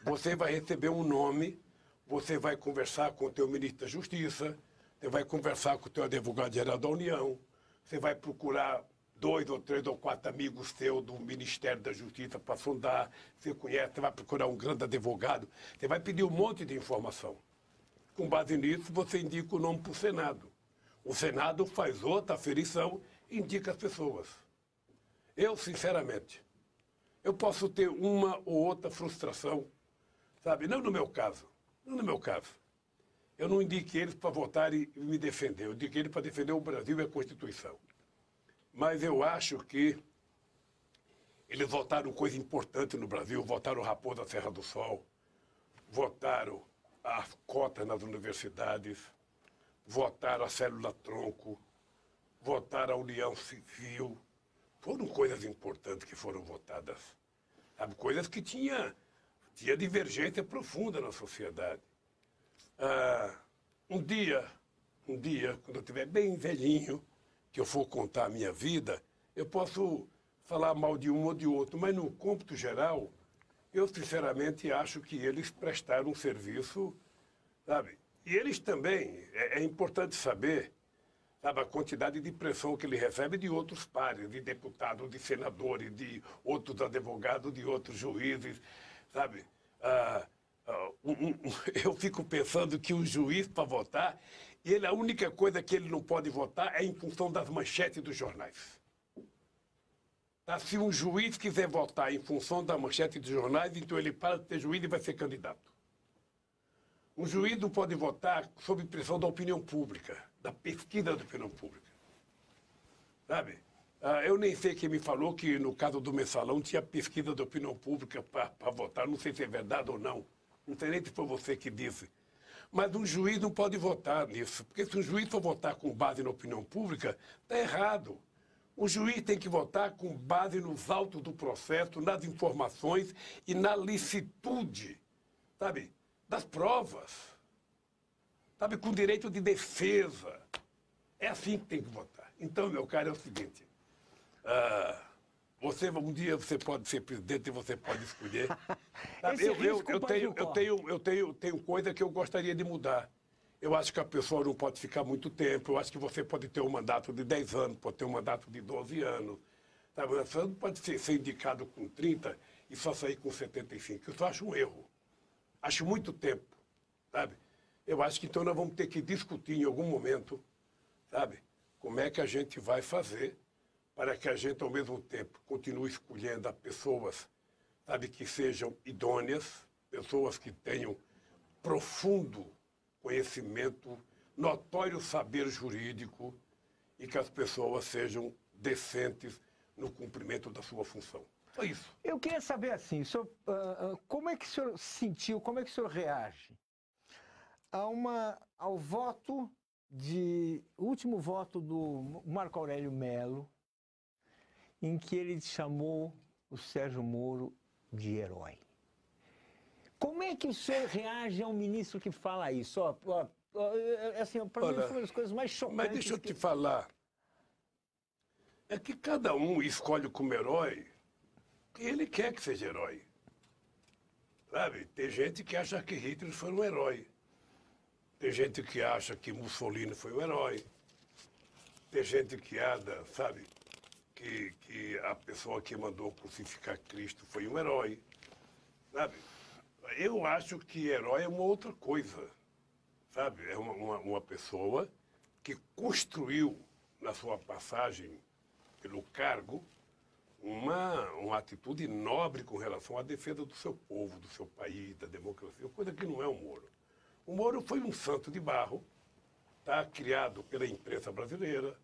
você vai receber um nome, você vai conversar com o teu ministro da Justiça, você vai conversar com o teu advogado-geral da União, você vai procurar 2 ou 3 ou 4 amigos seus do Ministério da Justiça para sondar, você conhece, você vai procurar um grande advogado, você vai pedir um monte de informação. Com base nisso, você indica o nome para o Senado. O Senado faz outra aferição e indica as pessoas. Eu, sinceramente, eu posso ter uma ou outra frustração, sabe? Não no meu caso. Não no meu caso. Eu não indiquei eles para votar e me defender. Eu indiquei eles para defender o Brasil e a Constituição. Mas eu acho que eles votaram coisa importante no Brasil. Votaram o Raposa Serra do Sol. Votaram as cotas nas universidades. Votaram a célula-tronco. Votaram a União Civil. Foram coisas importantes que foram votadas. Sabe? Coisas que tinha divergência profunda na sociedade. Um dia, quando eu estiver bem velhinho, que eu for contar a minha vida, eu posso falar mal de um ou de outro, mas no cômputo geral, eu sinceramente acho que eles prestaram um serviço, sabe? E eles também, é importante saber, sabe, a quantidade de pressão que ele recebe de outros pares, de deputados, de senadores, de outros advogados, de outros juízes, sabe? Eu fico pensando que o juiz, para votar, a única coisa que ele não pode votar é em função das manchetes dos jornais. Tá? Se um juiz quiser votar em função da manchete dos jornais, então ele para de ser juiz e vai ser candidato. Um juiz não pode votar sob pressão da opinião pública, da pesquisa da opinião pública. Sabe? Eu nem sei quem me falou que no caso do Mensalão tinha pesquisa da opinião pública para votar. Não sei se é verdade ou não. Não sei nem se foi você que disse. Mas um juiz não pode votar nisso. Porque se um juiz for votar com base na opinião pública, está errado. O juiz tem que votar com base nos autos do processo, nas informações e na licitude, sabe, das provas. Sabe, com direito de defesa. É assim que tem que votar. Então, meu caro, é o seguinte. Um dia você pode ser presidente e você pode escolher. Eu tenho coisa que eu gostaria de mudar. Eu acho que a pessoa não pode ficar muito tempo. Eu acho que você pode ter um mandato de 10 anos, pode ter um mandato de 12 anos. Sabe? Você não pode ser indicado com 30 e só sair com 75. Isso eu acho um erro. Acho muito tempo. Sabe? Eu acho que então nós vamos ter que discutir em algum momento, sabe, como é que a gente vai fazer para que a gente, ao mesmo tempo, continue escolhendo a pessoas, sabe, que sejam idôneas, pessoas que tenham profundo conhecimento, notório saber jurídico e que as pessoas sejam decentes no cumprimento da sua função. Só isso. Eu queria saber, assim, como é que o senhor sentiu, como é que o senhor reage ao voto o último voto do Marco Aurélio Mello, em que ele chamou o Sérgio Moro de herói. Como é que o senhor reage a um ministro que fala isso? Assim, para mim foi uma das coisas mais chocantes. Mas deixa eu te falar. É que cada um escolhe como herói que ele quer que seja herói. Sabe? Tem gente que acha que Hitler foi um herói. Tem gente que acha que Mussolini foi um herói. Tem gente que acha, sabe, que a pessoa que mandou crucificar Cristo foi um herói. Sabe? Eu acho que herói é uma outra coisa. Sabe? É uma pessoa que construiu, na sua passagem pelo cargo, uma atitude nobre com relação à defesa do seu povo, do seu país, da democracia, coisa que não é o Moro. O Moro foi um santo de barro, tá, criado pela imprensa brasileira.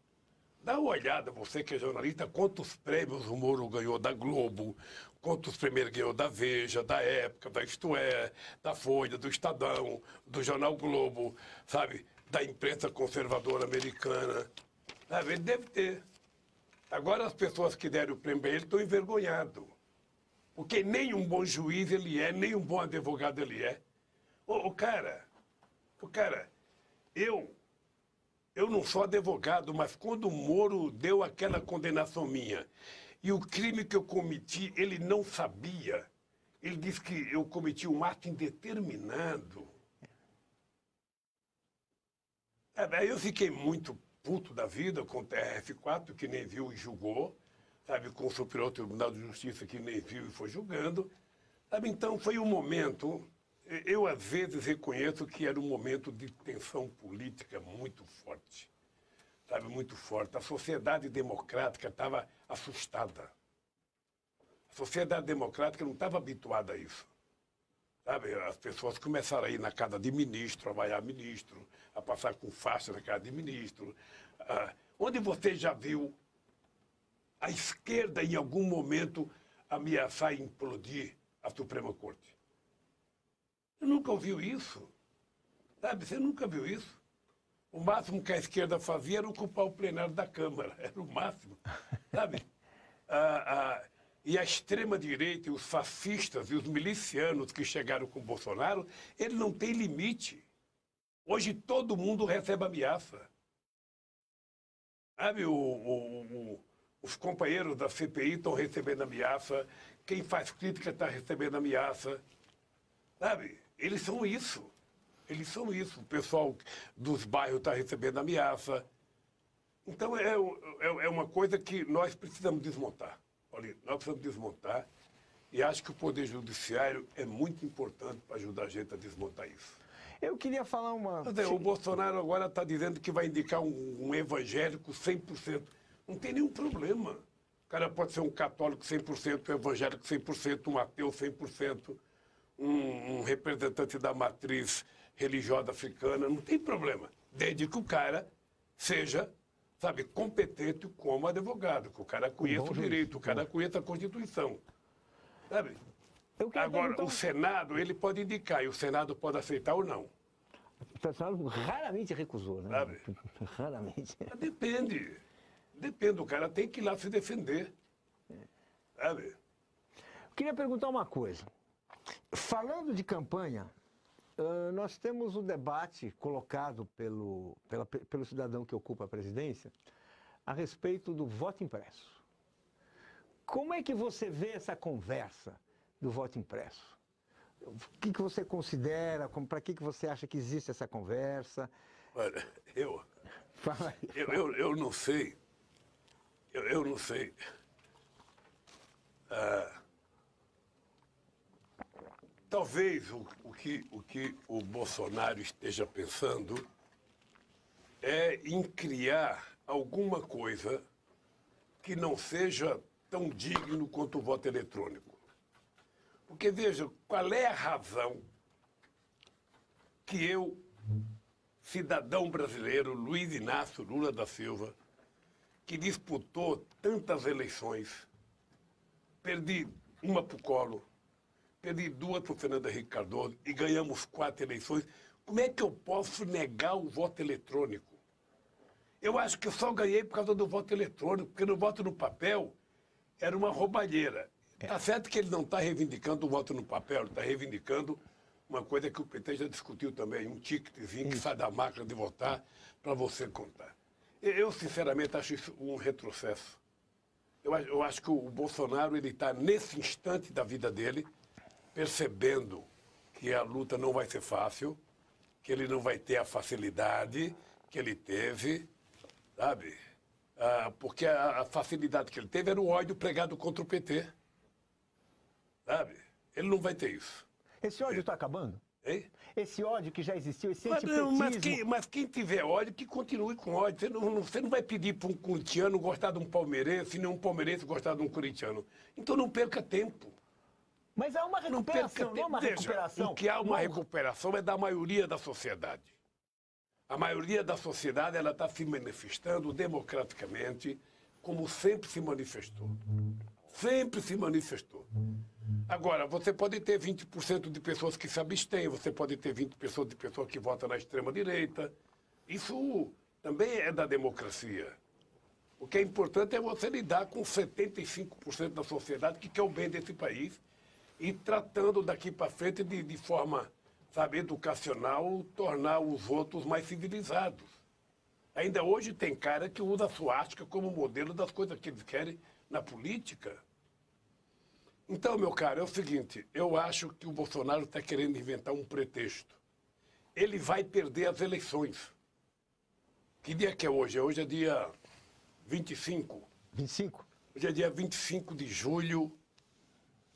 Dá uma olhada, você que é jornalista, quantos prêmios o Moro ganhou da Globo, quantos prêmios ganhou da Veja, da Época, da Isto É, da Folha, do Estadão, do Jornal Globo, sabe, da imprensa conservadora americana. Sabe, ele deve ter. Agora as pessoas que deram o prêmio a ele estão envergonhados. Porque nem um bom juiz ele é, nem um bom advogado ele é. O cara, eu não sou advogado, mas quando o Moro deu aquela condenação minha e o crime que eu cometi, ele não sabia, ele disse que eu cometi um ato indeterminado. Aí eu fiquei muito puto da vida com o TRF4, que nem viu e julgou, sabe, com o Superior Tribunal de Justiça, que nem viu e foi julgando. Sabe, então foi um momento... Eu, às vezes, reconheço que era um momento de tensão política muito forte, sabe, muito forte. A sociedade democrática estava assustada. A sociedade democrática não estava habituada a isso. Sabe, as pessoas começaram a ir na casa de ministro, a vaiar ministro, a passar com faixa na casa de ministro. Onde você já viu a esquerda, em algum momento, ameaçar implodir a Suprema Corte? Você nunca ouviu isso? Sabe, você nunca viu isso? O máximo que a esquerda fazia era ocupar o plenário da Câmara. Era o máximo, sabe? E a extrema-direita, e os fascistas e os milicianos que chegaram com o Bolsonaro, ele não tem limite. Hoje todo mundo recebe ameaça. Sabe, os companheiros da CPI estão recebendo ameaça, quem faz crítica está recebendo ameaça. Sabe? Eles são isso. Eles são isso. O pessoal dos bairros está recebendo ameaça. Então, é uma coisa que nós precisamos desmontar. Olha, nós precisamos desmontar. E acho que o Poder Judiciário é muito importante para ajudar a gente a desmontar isso. Eu queria falar uma... O Bolsonaro agora está dizendo que vai indicar um evangélico 100%. Não tem nenhum problema. O cara pode ser um católico 100%, um evangélico 100%, um ateu 100%. Um representante da matriz religiosa africana, não tem problema, desde que o cara seja, sabe, competente como advogado, que o cara conheça o direito, o cara conheça a Constituição, sabe? Agora, o Senado, ele pode indicar, e o Senado pode aceitar ou não. O Senado raramente recusou, né? Sabe? Raramente. Mas depende, o cara tem que ir lá se defender, sabe? Eu queria perguntar uma coisa. Falando de campanha, nós temos o debate colocado pelo cidadão que ocupa a presidência a respeito do voto impresso. Como é que você vê essa conversa do voto impresso? O que você considera, para que você acha que existe essa conversa? Olha, eu não sei. Eu não sei. Talvez o que o Bolsonaro esteja pensando é em criar alguma coisa que não seja tão digno quanto o voto eletrônico. Porque, veja, qual é a razão que eu, cidadão brasileiro, Luiz Inácio Lula da Silva, que disputou tantas eleições, perdi uma para o Collor, perdi 2 para o Fernando Henrique Cardoso e ganhamos 4 eleições. Como é que eu posso negar o voto eletrônico? Eu acho que eu só ganhei por causa do voto eletrônico, porque no voto no papel era uma roubalheira. Tá certo que ele não está reivindicando o voto no papel, ele está reivindicando uma coisa que o PT já discutiu também, um ticketzinho que sai da máquina de votar para você contar. Eu, sinceramente, acho isso um retrocesso. Eu acho que o Bolsonaro está, nesse instante da vida dele, percebendo que a luta não vai ser fácil, que ele não vai ter a facilidade que ele teve, sabe? Porque a facilidade que ele teve era o ódio pregado contra o PT. Sabe? Ele não vai ter isso. Esse ódio está acabando? Hein? Esse ódio que já existiu, esse Mas, antipetismo... mas quem tiver ódio, que continue com ódio. Você não vai pedir para um corintiano gostar de um palmeirense, nem um palmeirense gostar de um corintiano. Então não perca tempo. Mas há uma recuperação, não é uma recuperação. O que há uma recuperação é da maioria da sociedade. A maioria da sociedade ela está se manifestando democraticamente, como sempre se manifestou. Sempre se manifestou. Agora, você pode ter 20% de pessoas que se abstêm, você pode ter 20% de pessoas que votam na extrema-direita. Isso também é da democracia. O que é importante é você lidar com 75% da sociedade que quer o bem desse país e tratando daqui para frente de forma, sabe, educacional, tornar os outros mais civilizados. Ainda hoje tem cara que usa a suástica como modelo das coisas que eles querem na política. Então, meu caro, é o seguinte, eu acho que o Bolsonaro está querendo inventar um pretexto. Ele vai perder as eleições. Que dia que é hoje? Hoje é dia 25. 25? Hoje é dia 25 de junho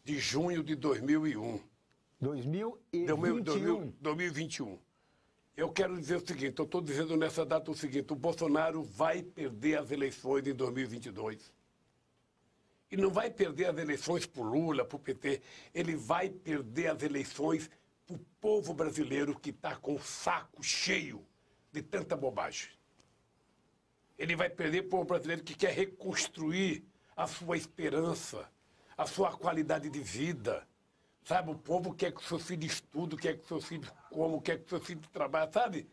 de 2001. 2021. Eu quero dizer o seguinte, eu estou dizendo nessa data o seguinte, o Bolsonaro vai perder as eleições em 2022. E não vai perder as eleições por Lula, por PT, ele vai perder as eleições para o povo brasileiro que está com o saco cheio de tanta bobagem. Ele vai perder para o povo brasileiro que quer reconstruir a sua esperança, a sua qualidade de vida. Sabe, o povo quer que seus filhos estudem, quer que seus filhos comam, quer que seus filhos trabalhem, sabe?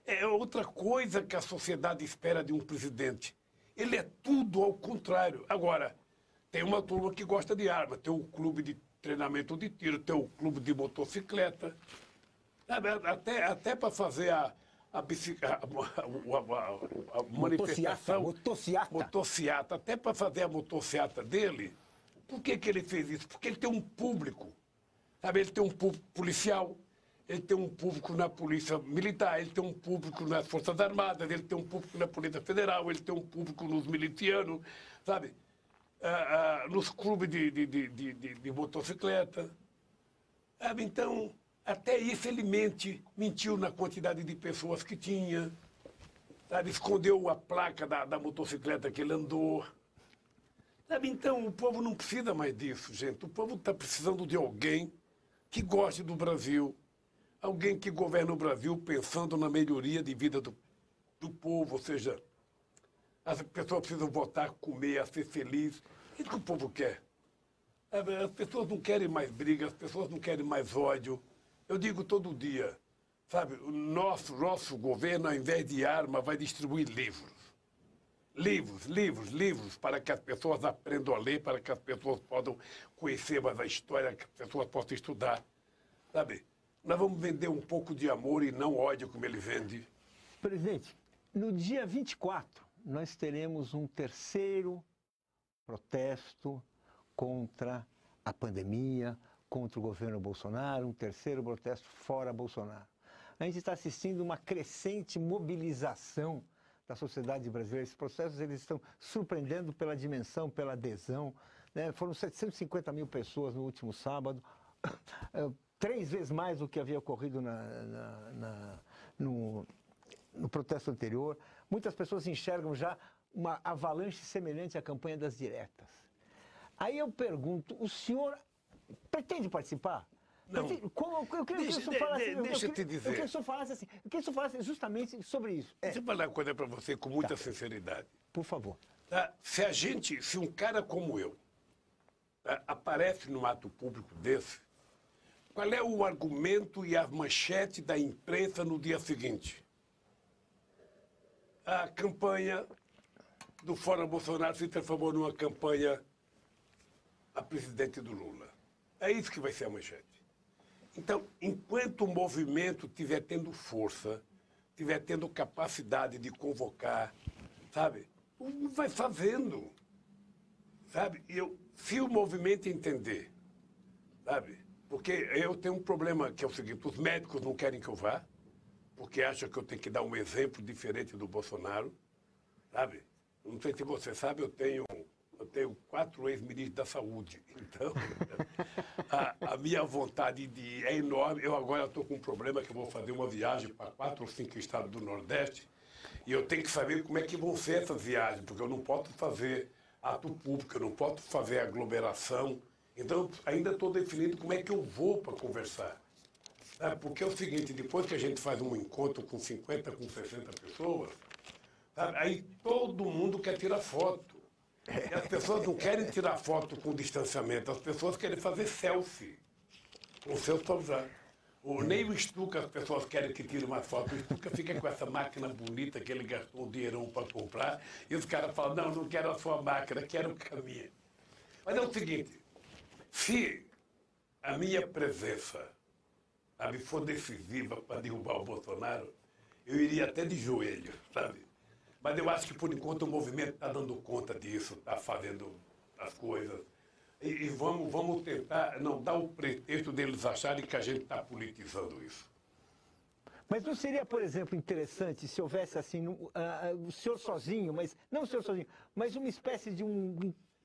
É outra coisa que a sociedade espera de um presidente. Ele é tudo ao contrário. Agora, tem uma turma que gosta de arma, tem o clube de treinamento de tiro, tem o clube de motocicleta. Sabe? Até para fazer a manifestação... Motociata. Até para fazer a motociata dele, por que ele fez isso? Porque ele tem um público. Sabe, ele tem um público policial, ele tem um público na polícia militar, ele tem um público nas Forças Armadas, ele tem um público na Polícia Federal, ele tem um público nos milicianos, sabe? Nos clubes de motocicleta. Sabe? Então, até isso ele mentiu na quantidade de pessoas que tinha, sabe? Escondeu a placa da motocicleta que ele andou. Sabe? Então, o povo não precisa mais disso, gente. O povo está precisando de alguém que goste do Brasil, alguém que governa o Brasil pensando na melhoria de vida do povo, ou seja, as pessoas precisam votar, comer, ser feliz. É isso que o povo quer. As pessoas não querem mais briga, as pessoas não querem mais ódio. Eu digo todo dia, sabe, o nosso governo, ao invés de arma, vai distribuir livros. Livros, para que as pessoas aprendam a ler, para que as pessoas possam conhecer mais a história, que as pessoas possam estudar. Sabe? Nós vamos vender um pouco de amor e não ódio como ele vende. Presidente, no dia 24, nós teremos um terceiro protesto contra a pandemia, contra o governo Bolsonaro, um terceiro protesto fora Bolsonaro. A gente está assistindo uma crescente mobilização da sociedade brasileira. Esses processos eles estão surpreendendo pela dimensão, pela adesão. Né? Foram 750 mil pessoas no último sábado, 3 vezes mais do que havia ocorrido no protesto anterior. Muitas pessoas enxergam já uma avalanche semelhante à campanha das diretas. Aí eu pergunto, o senhor pretende participar? Não. Eu queria que o senhor falasse... Deixa eu te dizer. Eu queria que o senhor falasse assim. Eu queria que o senhor falasse justamente sobre isso. Deixa eu falar uma coisa para você com muita sinceridade. Por favor. Tá? Se um cara como eu aparece num ato público desse, qual é o argumento e a manchete da imprensa no dia seguinte? A campanha do Fora Bolsonaro se transformou numa campanha a presidente do Lula. É isso que vai ser a manchete. Então, enquanto o movimento estiver tendo força, estiver tendo capacidade de convocar, sabe, vai fazendo, sabe? Se o movimento entender, sabe, porque eu tenho um problema que é o seguinte, os médicos não querem que eu vá, porque acham que eu tenho que dar um exemplo diferente do Bolsonaro, sabe? Não sei se você sabe, eu tenho tenho 4 ex-ministros da saúde. Então, a minha vontade de ir é enorme. Eu agora estou com um problema que eu vou fazer uma viagem para 4 ou 5 estados do Nordeste e eu tenho que saber como é que vão ser essas viagens, porque eu não posso fazer ato público, eu não posso fazer aglomeração. Então, ainda estou definindo como é que eu vou para conversar. Porque é o seguinte, depois que a gente faz um encontro com 50, com 60 pessoas, aí todo mundo quer tirar foto. E as pessoas não querem tirar foto com distanciamento, as pessoas querem fazer selfie com o seu celular. Nem o Stuka as pessoas querem que tire uma foto. O Stuka fica com essa máquina bonita que ele gastou um dinheirão para comprar e os caras falam, não, não quero a sua máquina, quero a minha. Mas é o seguinte, se a minha presença for decisiva para derrubar o Bolsonaro, eu iria até de joelho, sabe? Mas eu acho que, por enquanto, o movimento está dando conta disso, está fazendo as coisas. E vamos tentar não dar o pretexto deles acharem que a gente está politizando isso. Mas não seria, por exemplo, interessante se houvesse, assim, o senhor sozinho, mas não o senhor sozinho, mas uma espécie de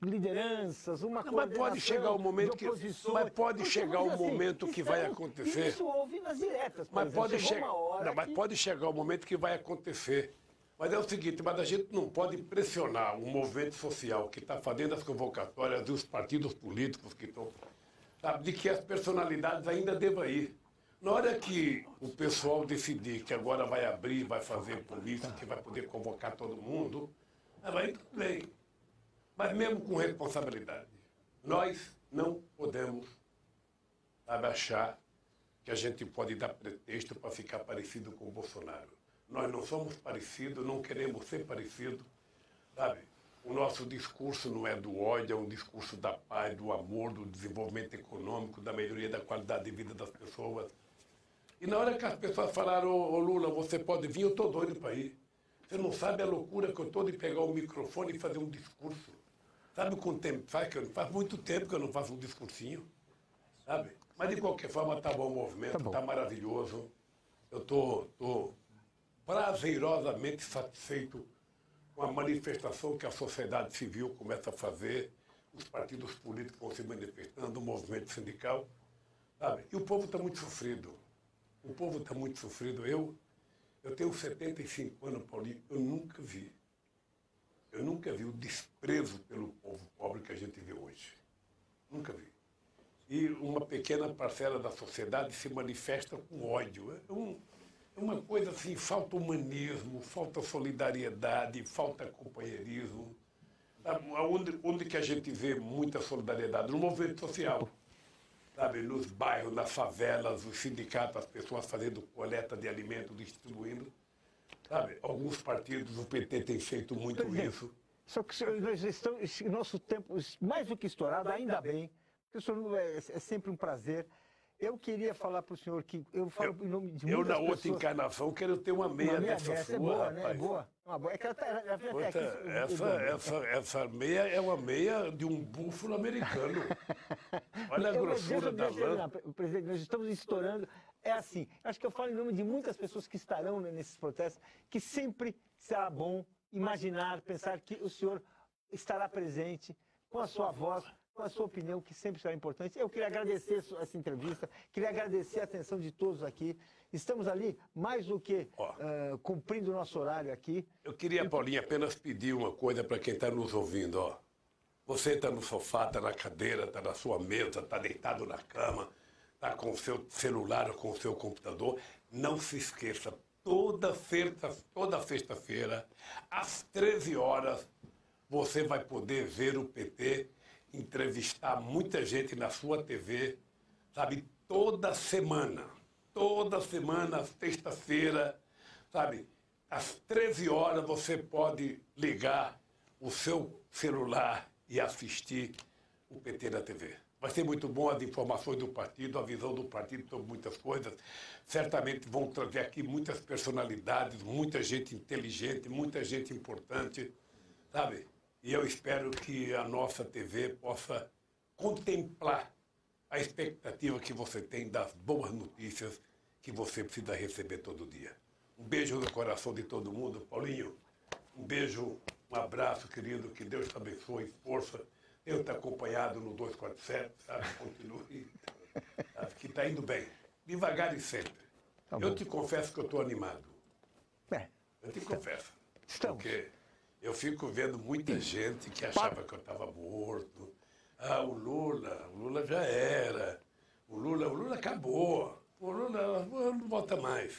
lideranças, uma coisa. Mas pode chegar o momento que vai acontecer. Isso houve nas diretas. Mas pode chegar o momento que vai acontecer. Mas é o seguinte, mas a gente não pode pressionar o movimento social que está fazendo as convocatórias e os partidos políticos que estão, sabe, de que as personalidades ainda devam ir. Na hora que o pessoal decidir que agora vai abrir, vai fazer polícia, que vai poder convocar todo mundo, aí tudo bem. Mas mesmo com responsabilidade, nós não podemos achar que a gente pode dar pretexto para ficar parecido com o Bolsonaro. Nós não somos parecidos, não queremos ser parecidos, sabe? O nosso discurso não é do ódio, é um discurso da paz, do amor, do desenvolvimento econômico, da melhoria da qualidade de vida das pessoas. E na hora que as pessoas falaram, ô Lula, você pode vir, eu estou doido para ir. Você não sabe a loucura que eu estou de pegar o microfone e fazer um discurso. Sabe quanto tempo faz? Faz muito tempo que eu não faço um discursinho, sabe? Mas, de qualquer forma, está bom o movimento, está maravilhoso. Eu estou prazerosamente satisfeito com a manifestação que a sociedade civil começa a fazer, os partidos políticos vão se manifestando, o movimento sindical, sabe? E o povo está muito sofrido. O povo está muito sofrido. Eu tenho 75 anos, Paulinho, eu nunca vi o desprezo pelo povo pobre que a gente vê hoje. Nunca vi. E uma pequena parcela da sociedade se manifesta com ódio. É uma coisa assim, falta humanismo, falta solidariedade, falta companheirismo. Onde que a gente vê muita solidariedade? No movimento social. Sabe, nos bairros, nas favelas, os sindicatos, as pessoas fazendo coleta de alimentos, distribuindo. Sabe, alguns partidos, o PT tem feito muito isso. Só que nós estamos, nosso tempo, mais do que estourado, ainda bem, porque o senhor é sempre um prazer. Eu queria falar para o senhor que eu falo em nome de muitas pessoas. Eu, na outra encarnação, quero ter uma meia dessa sua, é boa, rapaz. Né? É boa. É que essa meia é uma meia de um búfalo americano. Olha a grossura da lã. Presidente, nós estamos estourando. É assim, acho que eu falo em nome de muitas pessoas que estarão nesses protestos, que sempre será bom imaginar, pensar que o senhor estará presente com a sua voz, com a sua opinião, que sempre será importante. Eu queria agradecer essa entrevista, queria agradecer a atenção de todos aqui. Estamos ali, mais do que cumprindo o nosso horário aqui. Eu queria, Paulinho, apenas pedir uma coisa para quem está nos ouvindo. Ó. Você está no sofá, está na cadeira, está na sua mesa, está deitado na cama, está com o seu celular ou com o seu computador. Não se esqueça, toda sexta-feira, às 13 horas, você vai poder ver o PT entrevistar muita gente na sua TV, sabe, toda semana, sexta-feira, sabe, às 13 horas você pode ligar o seu celular e assistir o PT na TV. Vai ser muito bom as informações do partido, a visão do partido sobre muitas coisas. Certamente vão trazer aqui muitas personalidades, muita gente inteligente, muita gente importante, sabe? E eu espero que a nossa TV possa contemplar a expectativa que você tem das boas notícias que você precisa receber todo dia. Um beijo no coração de todo mundo. Paulinho, um beijo Um abraço, querido, que Deus te abençoe, força. Eu te acompanhado no 247, sabe? Continue, sabe? Que está indo bem. Devagar e sempre. Tá Eu bom. te confesso que eu estou animado. É, Eu te confesso. estamos. Porque eu fico vendo muita gente que achava que eu estava morto. Ah, o Lula já era. O Lula acabou. O Lula não volta mais.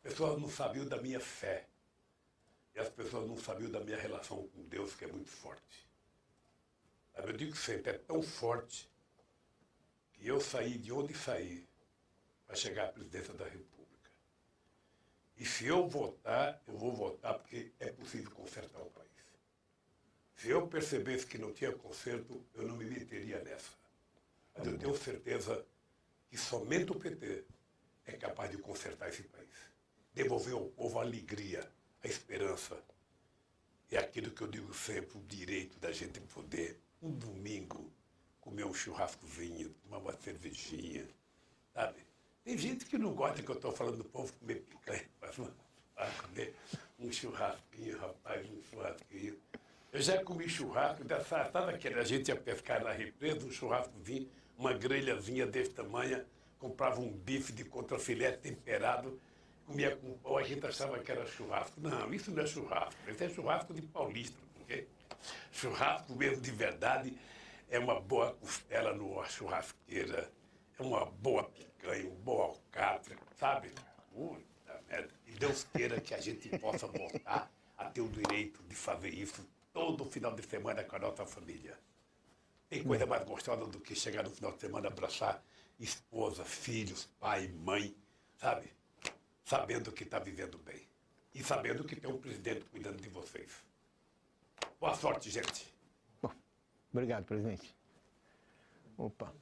As pessoas não sabiam da minha fé. E as pessoas não sabiam da minha relação com Deus, que é muito forte. Eu digo sempre, é tão forte que eu saí de onde saí para chegar à presidência da República. E se eu votar, eu vou votar porque é possível consertar o país. Se eu percebesse que não tinha conserto, eu não me meteria nessa. Mas eu tenho certeza que somente o PT é capaz de consertar esse país. Devolver ao povo a alegria, a esperança. É aquilo que eu digo sempre, o direito da gente poder, um domingo, comer um churrascozinho, tomar uma cervejinha, sabe? Tem gente que não gosta que eu estou falando do povo comer picanha, mas vai comer um churrasquinho, rapaz, um churrasquinho. Eu já comi churrasco, sabe aquele, a gente ia pescar na represa, um churrascozinho, uma grelhazinha desse tamanho, comprava um bife de contrafilé temperado, comia com pão, a gente achava que era churrasco. Não, isso não é churrasco, isso é churrasco de paulista, porque churrasco mesmo de verdade é uma boa costela numa churrasqueira, é uma boa picanha, um bom alcatra, sabe? Puta merda. E Deus queira que a gente possa voltar a ter o direito de fazer isso todo final de semana com a nossa família. Tem coisa mais gostosa do que chegar no final de semana, abraçar esposa, filhos, pai, mãe, sabe? Sabendo que está vivendo bem. E sabendo que tem um presidente cuidando de vocês. Boa sorte, gente. Bom, obrigado, presidente. Opa.